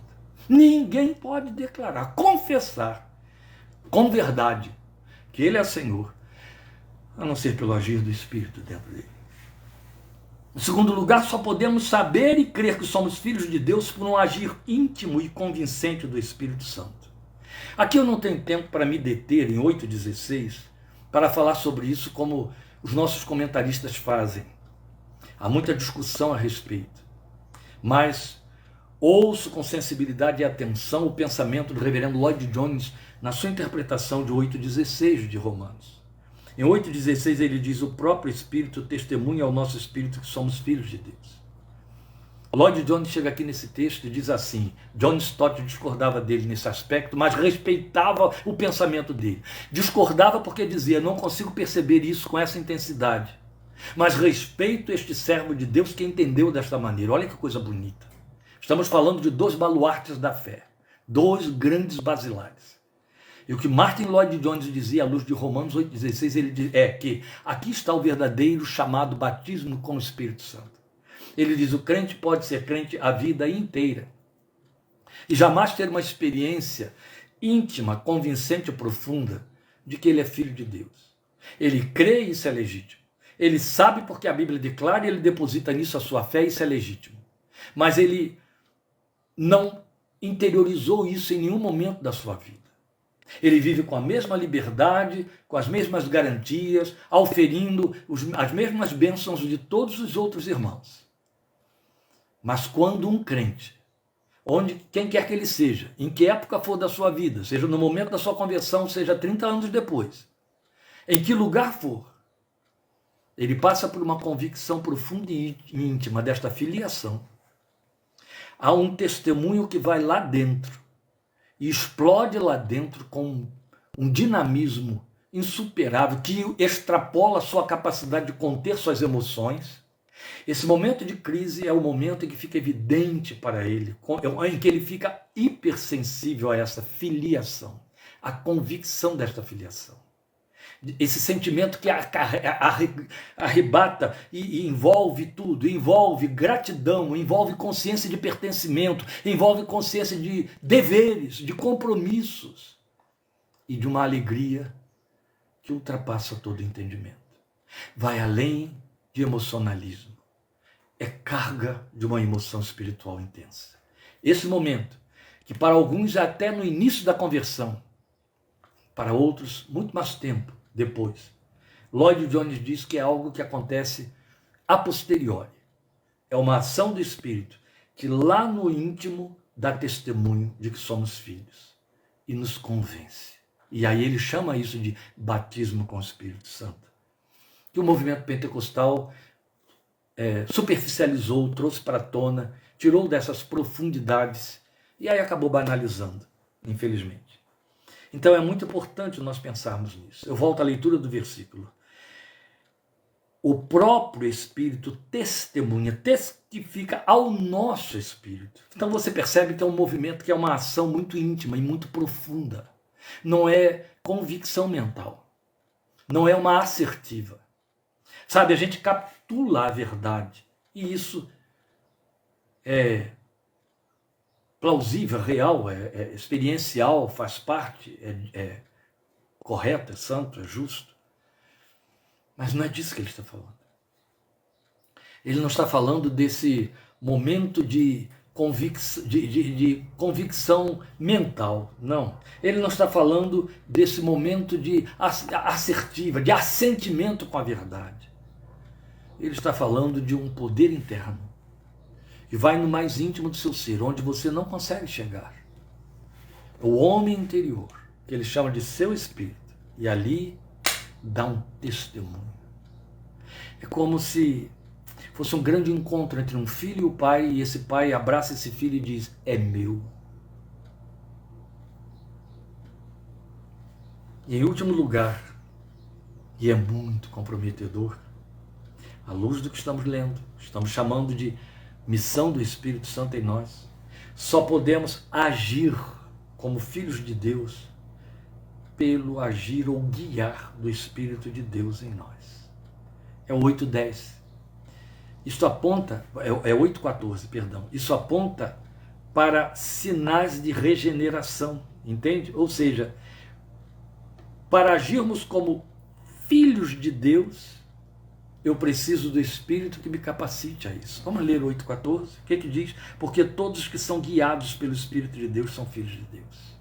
Ninguém pode declarar, confessar com verdade que Ele é Senhor, a não ser pelo agir do Espírito dentro dele. Em segundo lugar, só podemos saber e crer que somos filhos de Deus por um agir íntimo e convincente do Espírito Santo. Aqui eu não tenho tempo para me deter em 8,16 para falar sobre isso como os nossos comentaristas fazem. Há muita discussão a respeito. Mas ouço com sensibilidade e atenção o pensamento do reverendo Lloyd Jones na sua interpretação de 8,16 de Romanos. Em 8,16 ele diz: o próprio Espírito testemunha ao nosso Espírito que somos filhos de Deus. Lloyd Jones chega aqui nesse texto e diz assim: John Stott discordava dele nesse aspecto, mas respeitava o pensamento dele. Discordava porque dizia: não consigo perceber isso com essa intensidade, mas respeito este servo de Deus que entendeu desta maneira. Olha que coisa bonita. Estamos falando de dois baluartes da fé, dois grandes basilares. E o que Martin Lloyd Jones dizia à luz de Romanos 8,16, ele diz, que aqui está o verdadeiro chamado batismo com o Espírito Santo. Ele diz: o crente pode ser crente a vida inteira e jamais ter uma experiência íntima, convincente e profunda de que ele é filho de Deus. Ele crê e isso é legítimo. Ele sabe porque a Bíblia declara e ele deposita nisso a sua fé e isso é legítimo. Mas ele não interiorizou isso em nenhum momento da sua vida. Ele vive com a mesma liberdade, com as mesmas garantias, auferindo as mesmas bênçãos de todos os outros irmãos. Mas quando um crente, onde quem quer que ele seja, em que época for da sua vida, seja no momento da sua conversão, seja 30 anos depois, em que lugar for, ele passa por uma convicção profunda e íntima desta filiação, há um testemunho que vai lá dentro e explode lá dentro com um dinamismo insuperável que extrapola a sua capacidade de conter suas emoções. Esse momento de crise é o momento em que fica evidente para ele, em que ele fica hipersensível a essa filiação, a convicção desta filiação. Esse sentimento que arrebata e envolve tudo, envolve gratidão, envolve consciência de pertencimento, envolve consciência de deveres, de compromissos e de uma alegria que ultrapassa todo entendimento. Vai além de emocionalismo. É carga de uma emoção espiritual intensa. Esse momento, que para alguns até no início da conversão, para outros muito mais tempo depois. Lloyd Jones diz que é algo que acontece a posteriori. É uma ação do Espírito que lá no íntimo dá testemunho de que somos filhos e nos convence. E aí ele chama isso de batismo com o Espírito Santo. Que o movimento pentecostal superficializou, trouxe para a tona, tirou dessas profundidades e aí acabou banalizando, infelizmente. Então é muito importante nós pensarmos nisso. Eu volto à leitura do versículo. O próprio Espírito testemunha, testifica ao nosso Espírito. Então você percebe que é um movimento que é uma ação muito íntima e muito profunda. Não é convicção mental. Não é uma assertiva. Sabe, a gente capitula a verdade. E isso é plausível, real, é experiencial, faz parte, é correto, é santo, é justo. Mas não é disso que ele está falando. Ele não está falando desse momento de convicção mental, não. Ele não está falando desse momento de assertiva, de assentimento com a verdade. Ele está falando de um poder interno, que vai no mais íntimo do seu ser, onde você não consegue chegar. O homem interior, que ele chama de seu espírito, e ali dá um testemunho. É como se fosse um grande encontro entre um filho e o pai, e esse pai abraça esse filho e diz, é meu. E em último lugar, e é muito comprometedor, à luz do que estamos lendo, estamos chamando de missão do Espírito Santo em nós, só podemos agir como filhos de Deus pelo agir ou guiar do Espírito de Deus em nós. É o 8:10. Isto aponta, é 8:14, perdão. Isso aponta para sinais de regeneração, entende? Ou seja, para agirmos como filhos de Deus, eu preciso do Espírito que me capacite a isso. Vamos ler 8:14. O que diz? Porque todos que são guiados pelo Espírito de Deus são filhos de Deus.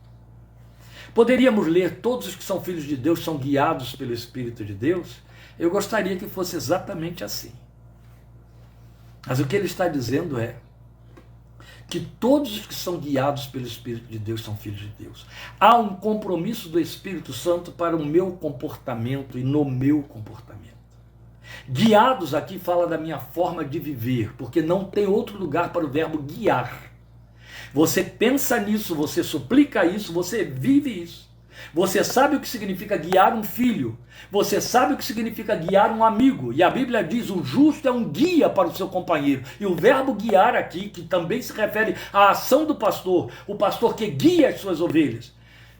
Poderíamos ler todos os que são filhos de Deus são guiados pelo Espírito de Deus? Eu gostaria que fosse exatamente assim. Mas o que ele está dizendo é que todos os que são guiados pelo Espírito de Deus são filhos de Deus. Há um compromisso do Espírito Santo para o meu comportamento e no meu comportamento. Guiados aqui fala da minha forma de viver, porque não tem outro lugar para o verbo guiar. Você pensa nisso, você suplica isso, você vive isso. Você sabe o que significa guiar um filho. Você sabe o que significa guiar um amigo. E a Bíblia diz, o justo é um guia para o seu companheiro. E o verbo guiar aqui, que também se refere à ação do pastor, o pastor que guia as suas ovelhas,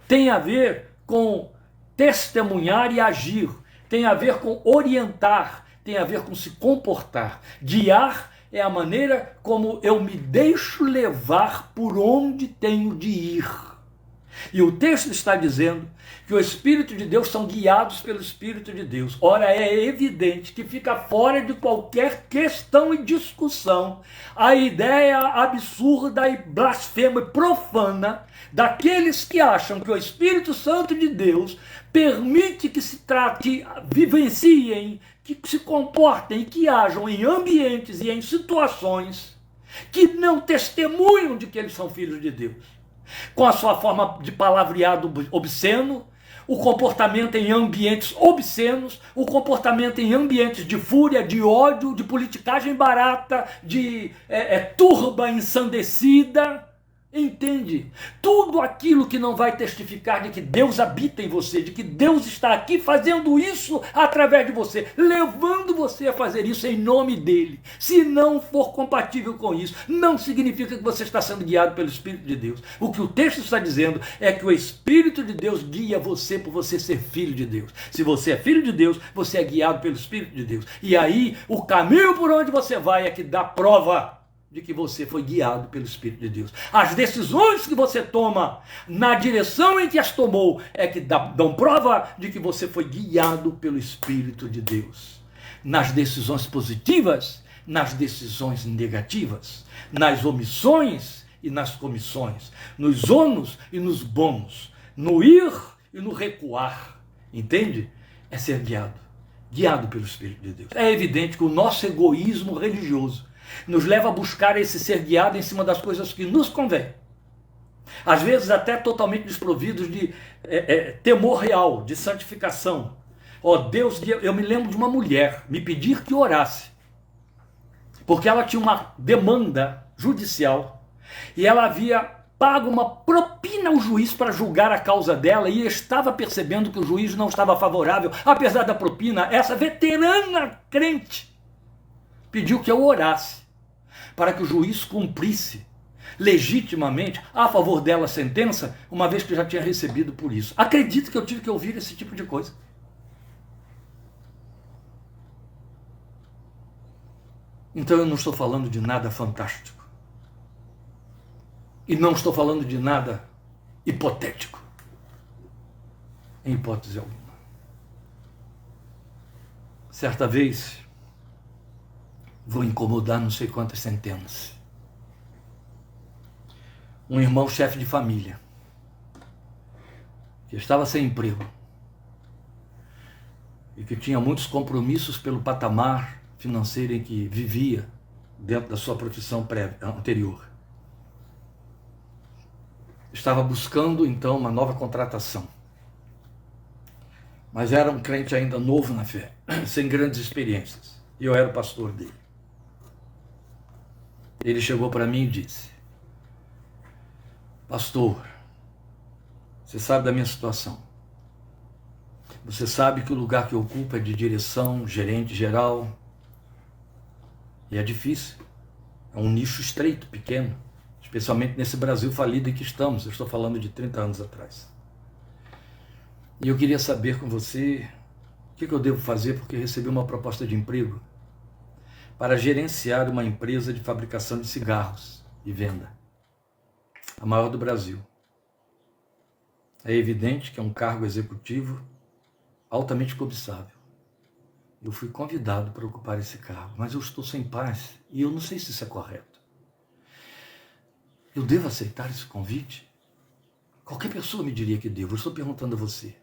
tem a ver com testemunhar e agir. Tem a ver com orientar. Tem a ver com se comportar. Guiar é a maneira como eu me deixo levar por onde tenho de ir. E o texto está dizendo que o Espírito de Deus são guiados pelo Espírito de Deus. Ora, é evidente que fica fora de qualquer questão e discussão a ideia absurda e blasfema e profana daqueles que acham que o Espírito Santo de Deus permite que se trate, vivenciem, que se comportem e que ajam em ambientes e em situações que não testemunham de que eles são filhos de Deus. Com a sua forma de palavreado obsceno, o comportamento em ambientes obscenos, o comportamento em ambientes de fúria, de ódio, de politicagem barata, de turba ensandecida. Entende? Tudo aquilo que não vai testificar de que Deus habita em você, de que Deus está aqui fazendo isso através de você, levando você a fazer isso em nome dele. Se não for compatível com isso, não significa que você está sendo guiado pelo Espírito de Deus. O que o texto está dizendo é que o Espírito de Deus guia você por você ser filho de Deus. Se você é filho de Deus, você é guiado pelo Espírito de Deus. E aí, o caminho por onde você vai é que dá prova de que você foi guiado pelo Espírito de Deus. As decisões que você toma na direção em que as tomou é que dão prova de que você foi guiado pelo Espírito de Deus. Nas decisões positivas, nas decisões negativas, nas omissões e nas comissões, nos ônus e nos bônus, no ir e no recuar, entende? É ser guiado pelo Espírito de Deus. É evidente que o nosso egoísmo religioso nos leva a buscar esse ser guiado em cima das coisas que nos convém. Às vezes até totalmente desprovidos de temor real, de santificação. Deus, eu me lembro de uma mulher me pedir que orasse, porque ela tinha uma demanda judicial e ela havia pago uma propina ao juiz para julgar a causa dela e estava percebendo que o juiz não estava favorável, apesar da propina. Essa veterana crente pediu que eu orasse para que o juiz cumprisse legitimamente a favor dela a sentença, uma vez que já tinha recebido por isso. Acredito que eu tive que ouvir esse tipo de coisa. Então eu não estou falando de nada fantástico. E não estou falando de nada hipotético. Em hipótese alguma. Certa vez, vou incomodar não sei quantas centenas. Um irmão chefe de família, que estava sem emprego, e que tinha muitos compromissos pelo patamar financeiro em que vivia, dentro da sua profissão anterior. Estava buscando então uma nova contratação. Mas era um crente ainda novo na fé, sem grandes experiências. E eu era o pastor dele. Ele chegou para mim e disse: pastor, você sabe da minha situação. Você sabe que o lugar que eu ocupo é de direção, gerente geral. E é difícil. É um nicho estreito, pequeno. Especialmente nesse Brasil falido em que estamos. Eu estou falando de 30 anos atrás. E eu queria saber com você o que eu devo fazer, porque recebi uma proposta de emprego para gerenciar uma empresa de fabricação de cigarros e venda, a maior do Brasil. É evidente que é um cargo executivo altamente cobiçável. Eu fui convidado para ocupar esse cargo, mas eu estou sem paz e eu não sei se isso é correto. Eu devo aceitar esse convite? Qualquer pessoa me diria que devo. Eu estou perguntando a você.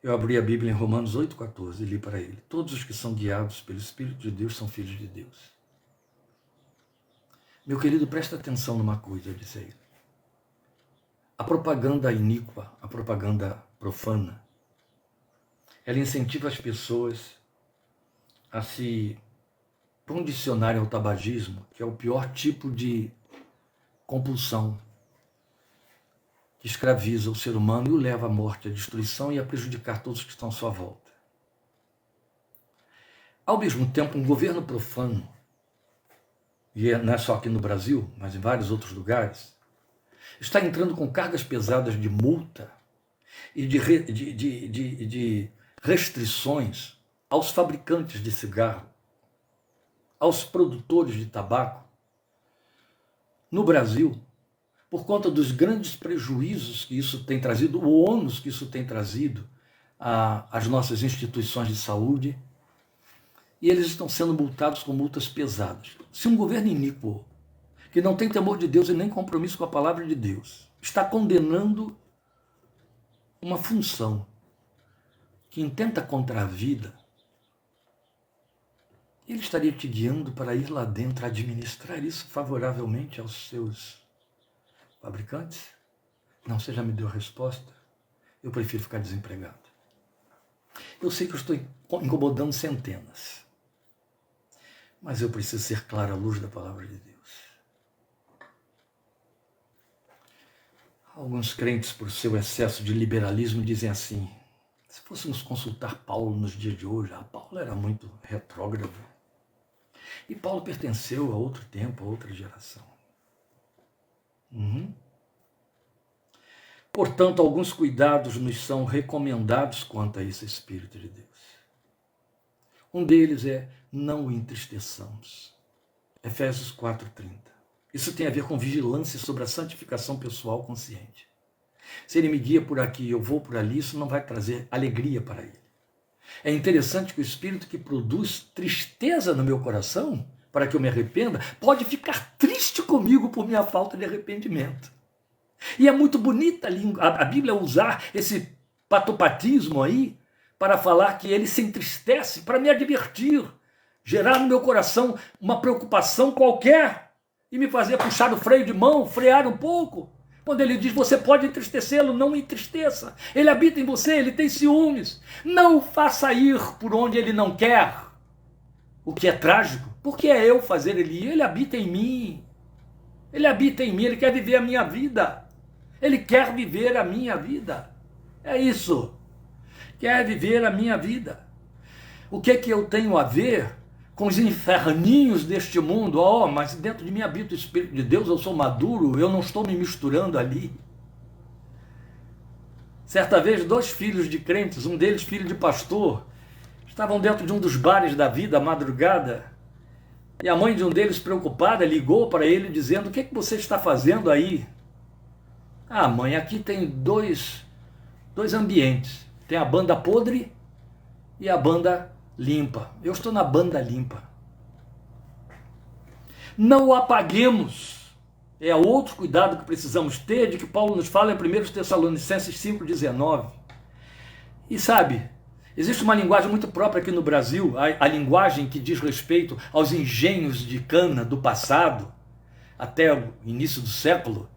Eu abri a Bíblia em Romanos 8,14 e li para ele: todos os que são guiados pelo Espírito de Deus são filhos de Deus. Meu querido, presta atenção numa coisa, eu disse a ele. A propaganda iníqua, a propaganda profana, ela incentiva as pessoas a se condicionarem ao tabagismo, que é o pior tipo de compulsão que escraviza o ser humano e o leva à morte, à destruição e a prejudicar todos que estão à sua volta. Ao mesmo tempo, um governo profano, e não é só aqui no Brasil, mas em vários outros lugares, está entrando com cargas pesadas de multa e de restrições aos fabricantes de cigarro, aos produtores de tabaco, no Brasil, por conta dos grandes prejuízos que isso tem trazido, o ônus que isso tem trazido às nossas instituições de saúde, e eles estão sendo multados com multas pesadas. Se um governo iníquo, que não tem temor de Deus e nem compromisso com a palavra de Deus, está condenando uma função que intenta contra a vida, ele estaria te guiando para ir lá dentro administrar isso favoravelmente aos seus fabricantes? Não, você já me deu a resposta. Eu prefiro ficar desempregado. Eu sei que eu estou incomodando centenas, mas eu preciso ser claro à luz da palavra de Deus. Alguns crentes, por seu excesso de liberalismo, dizem assim: se fôssemos consultar Paulo nos dias de hoje, Paulo era muito retrógrado. E Paulo pertenceu a outro tempo, a outra geração. Portanto, alguns cuidados nos são recomendados quanto a esse Espírito de Deus. Um deles é: não o entristeçamos. Efésios 4:30. Isso tem a ver com vigilância sobre a santificação pessoal consciente. Se ele me guia por aqui e eu vou por ali, isso não vai trazer alegria para ele. É interessante que o Espírito que produz tristeza no meu coração, para que eu me arrependa, pode ficar triste comigo por minha falta de arrependimento. E é muito bonita a Bíblia usar esse patopatismo aí para falar que ele se entristece para me advertir, gerar no meu coração uma preocupação qualquer e me fazer puxar o freio de mão, frear um pouco. Quando ele diz, você pode entristecê-lo, não entristeça. Ele habita em você, ele tem ciúmes. Não o faça ir por onde ele não quer. O que é trágico, porque é eu fazer ele ir. Ele habita em mim. Ele habita em mim, ele quer viver a minha vida. Ele quer viver a minha vida. É isso. Quer viver a minha vida. O que é que eu tenho a ver com os inferninhos deste mundo? Oh, mas dentro de mim habita o Espírito de Deus, eu sou maduro, eu não estou me misturando ali. Certa vez, 2 filhos de crentes, um deles filho de pastor, estavam dentro de um dos bares da vida à madrugada, e a mãe de um deles, preocupada, ligou para ele dizendo, o que é que você está fazendo aí? Ah, mãe, aqui tem dois ambientes, tem a banda podre e a banda limpa. Eu estou na banda limpa. Não o apaguemos. É outro cuidado que precisamos ter, de que Paulo nos fala em 1 Tessalonicenses 5,19. E sabe, existe uma linguagem muito própria aqui no Brasil, a linguagem que diz respeito aos engenhos de cana do passado, até o início do século,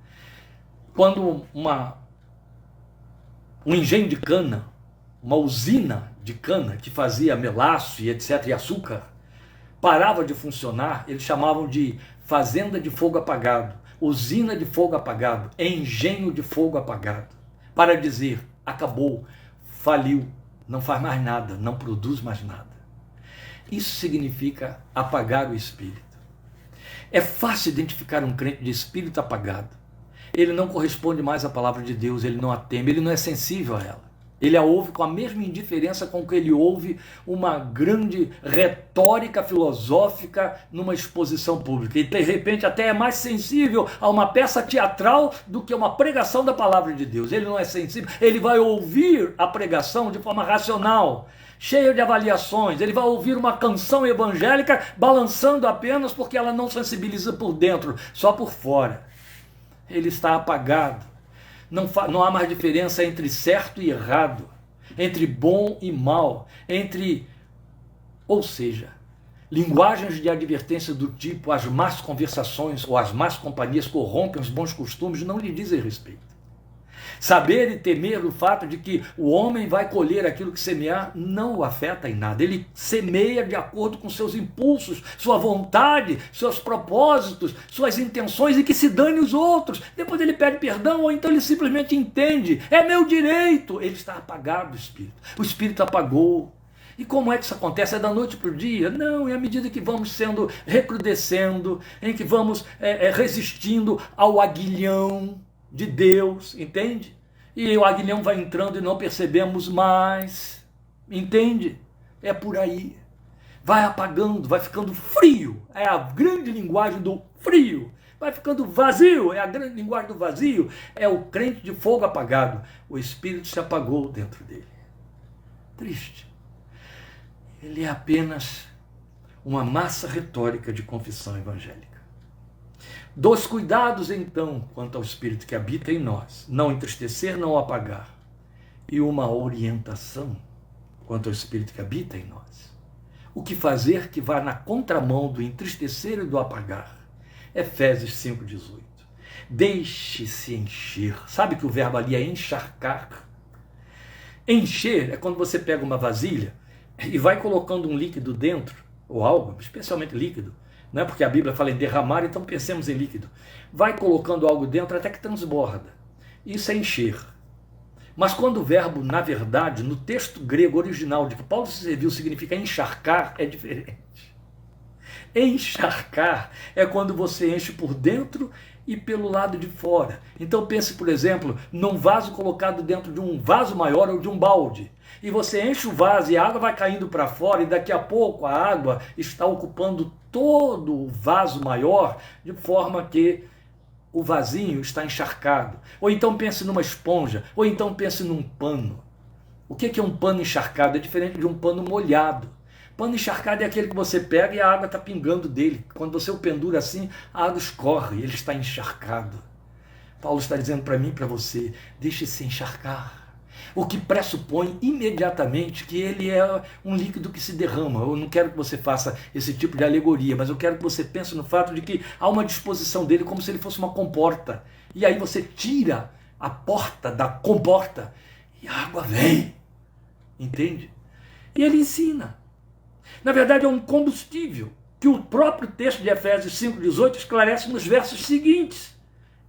quando um engenho de cana, uma usina de cana que fazia melaço e etc, e açúcar, parava de funcionar, eles chamavam de fazenda de fogo apagado, usina de fogo apagado, engenho de fogo apagado, para dizer, acabou, faliu, não faz mais nada, não produz mais nada. Isso significa apagar o espírito. É fácil identificar um crente de espírito apagado. Ele não corresponde mais à palavra de Deus, ele não a teme, ele não é sensível a ela. Ele a ouve com a mesma indiferença com que ele ouve uma grande retórica filosófica numa exposição pública. E de repente até é mais sensível a uma peça teatral do que a uma pregação da palavra de Deus. Ele não é sensível, ele vai ouvir a pregação de forma racional, cheia de avaliações. Ele vai ouvir uma canção evangélica balançando apenas porque ela não sensibiliza por dentro, só por fora. Ele está apagado. Não há mais diferença entre certo e errado, entre bom e mal, ou seja, linguagens de advertência do tipo as más conversações ou as más companhias corrompem os bons costumes não lhe dizem respeito. Saber e temer o fato de que o homem vai colher aquilo que semear não o afeta em nada. Ele semeia de acordo com seus impulsos, sua vontade, seus propósitos, suas intenções, e que se dane os outros. Depois ele pede perdão ou então ele simplesmente entende. É meu direito. Ele está apagado, o espírito. O espírito apagou. E como é que isso acontece? É da noite para o dia? Não, é à medida que vamos sendo recrudescendo, em que vamos resistindo ao aguilhão de Deus, entende? E o aguilhão vai entrando e não percebemos mais, entende? É por aí. Vai apagando, vai ficando frio. É a grande linguagem do frio. Vai ficando vazio, é a grande linguagem do vazio. É o crente de fogo apagado. O espírito se apagou dentro dele. Triste. Ele é apenas uma massa retórica de confissão evangélica. 2 cuidados, então, quanto ao Espírito que habita em nós. Não entristecer, não apagar. E uma orientação quanto ao Espírito que habita em nós. O que fazer que vá na contramão do entristecer e do apagar. Efésios 5,18. Deixe-se encher. Sabe que o verbo ali é encharcar? Encher é quando você pega uma vasilha e vai colocando um líquido dentro, ou algo, especialmente líquido. Não é porque a Bíblia fala em derramar, então pensemos em líquido. Vai colocando algo dentro até que transborda. Isso é encher. Mas quando o verbo, na verdade, no texto grego original de que Paulo se serviu, significa encharcar, é diferente. Encharcar é quando você enche por dentro e pelo lado de fora. Então pense, por exemplo, num vaso colocado dentro de um vaso maior ou de um balde. E você enche o vaso e a água vai caindo para fora e daqui a pouco a água está ocupando todo o vaso maior, de forma que o vasinho está encharcado. Ou então pense numa esponja, ou então pense num pano. O que é um pano encharcado? É diferente de um pano molhado. Pano encharcado é aquele que você pega e a água está pingando dele. Quando você o pendura assim, a água escorre, ele está encharcado. Paulo está dizendo para mim e para você, deixe-se encharcar. O que pressupõe imediatamente que ele é um líquido que se derrama. Eu não quero que você faça esse tipo de alegoria, mas eu quero que você pense no fato de que há uma disposição dele como se ele fosse uma comporta. E aí você tira a porta da comporta e a água vem. Entende? E ele ensina. Na verdade é um combustível que o próprio texto de Efésios 5,18 esclarece nos versos seguintes.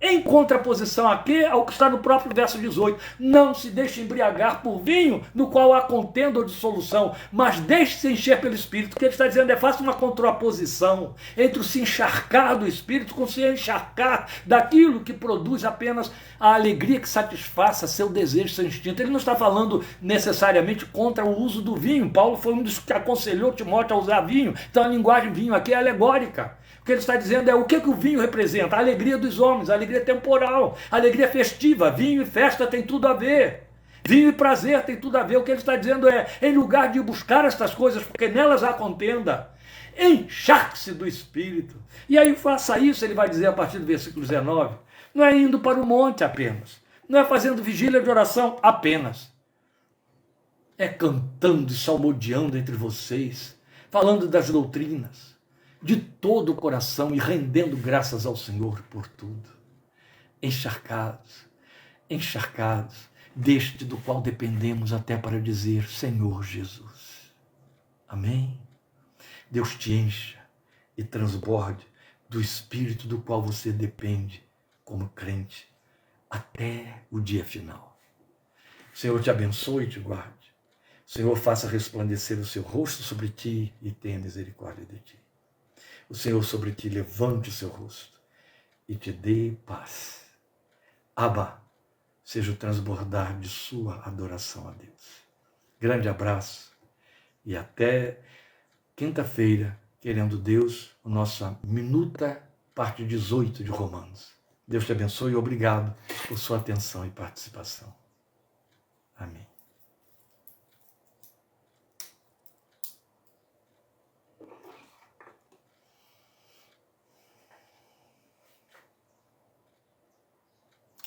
Em contraposição aqui ao que está no próprio verso 18. Não se deixe embriagar por vinho, no qual há contenda ou dissolução, mas deixe-se encher pelo Espírito. O que ele está dizendo é, faça uma contraposição entre o se encharcar do Espírito com o se encharcar daquilo que produz apenas a alegria que satisfaça seu desejo, seu instinto. Ele não está falando necessariamente contra o uso do vinho. Paulo foi um dos que aconselhou Timóteo a usar vinho. Então a linguagem vinho aqui é alegórica. O que ele está dizendo é o que o vinho representa? A alegria dos homens, a alegria temporal, a alegria festiva. Vinho e festa tem tudo a ver. Vinho e prazer tem tudo a ver. O que ele está dizendo é, em lugar de buscar estas coisas, porque nelas há contenda, encharque-se do Espírito. E aí faça isso, ele vai dizer a partir do versículo 19. Não é indo para o monte apenas. Não é fazendo vigília de oração apenas. É cantando e salmodiando entre vocês, falando das doutrinas, de todo o coração e rendendo graças ao Senhor por tudo. Encharcados, encharcados, deste do qual dependemos até para dizer Senhor Jesus. Amém? Deus te encha e transborde do Espírito do qual você depende como crente até o dia final. O Senhor te abençoe e te guarde. O Senhor faça resplandecer o seu rosto sobre ti e tenha misericórdia de ti. O Senhor sobre ti levante o seu rosto e te dê paz. Abba, seja o transbordar de sua adoração a Deus. Grande abraço e até quinta-feira, querendo Deus, a nossa minuta parte 18 de Romanos. Deus te abençoe e obrigado por sua atenção e participação. Amém.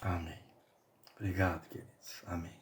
Amém. Obrigado, queridos. Amém.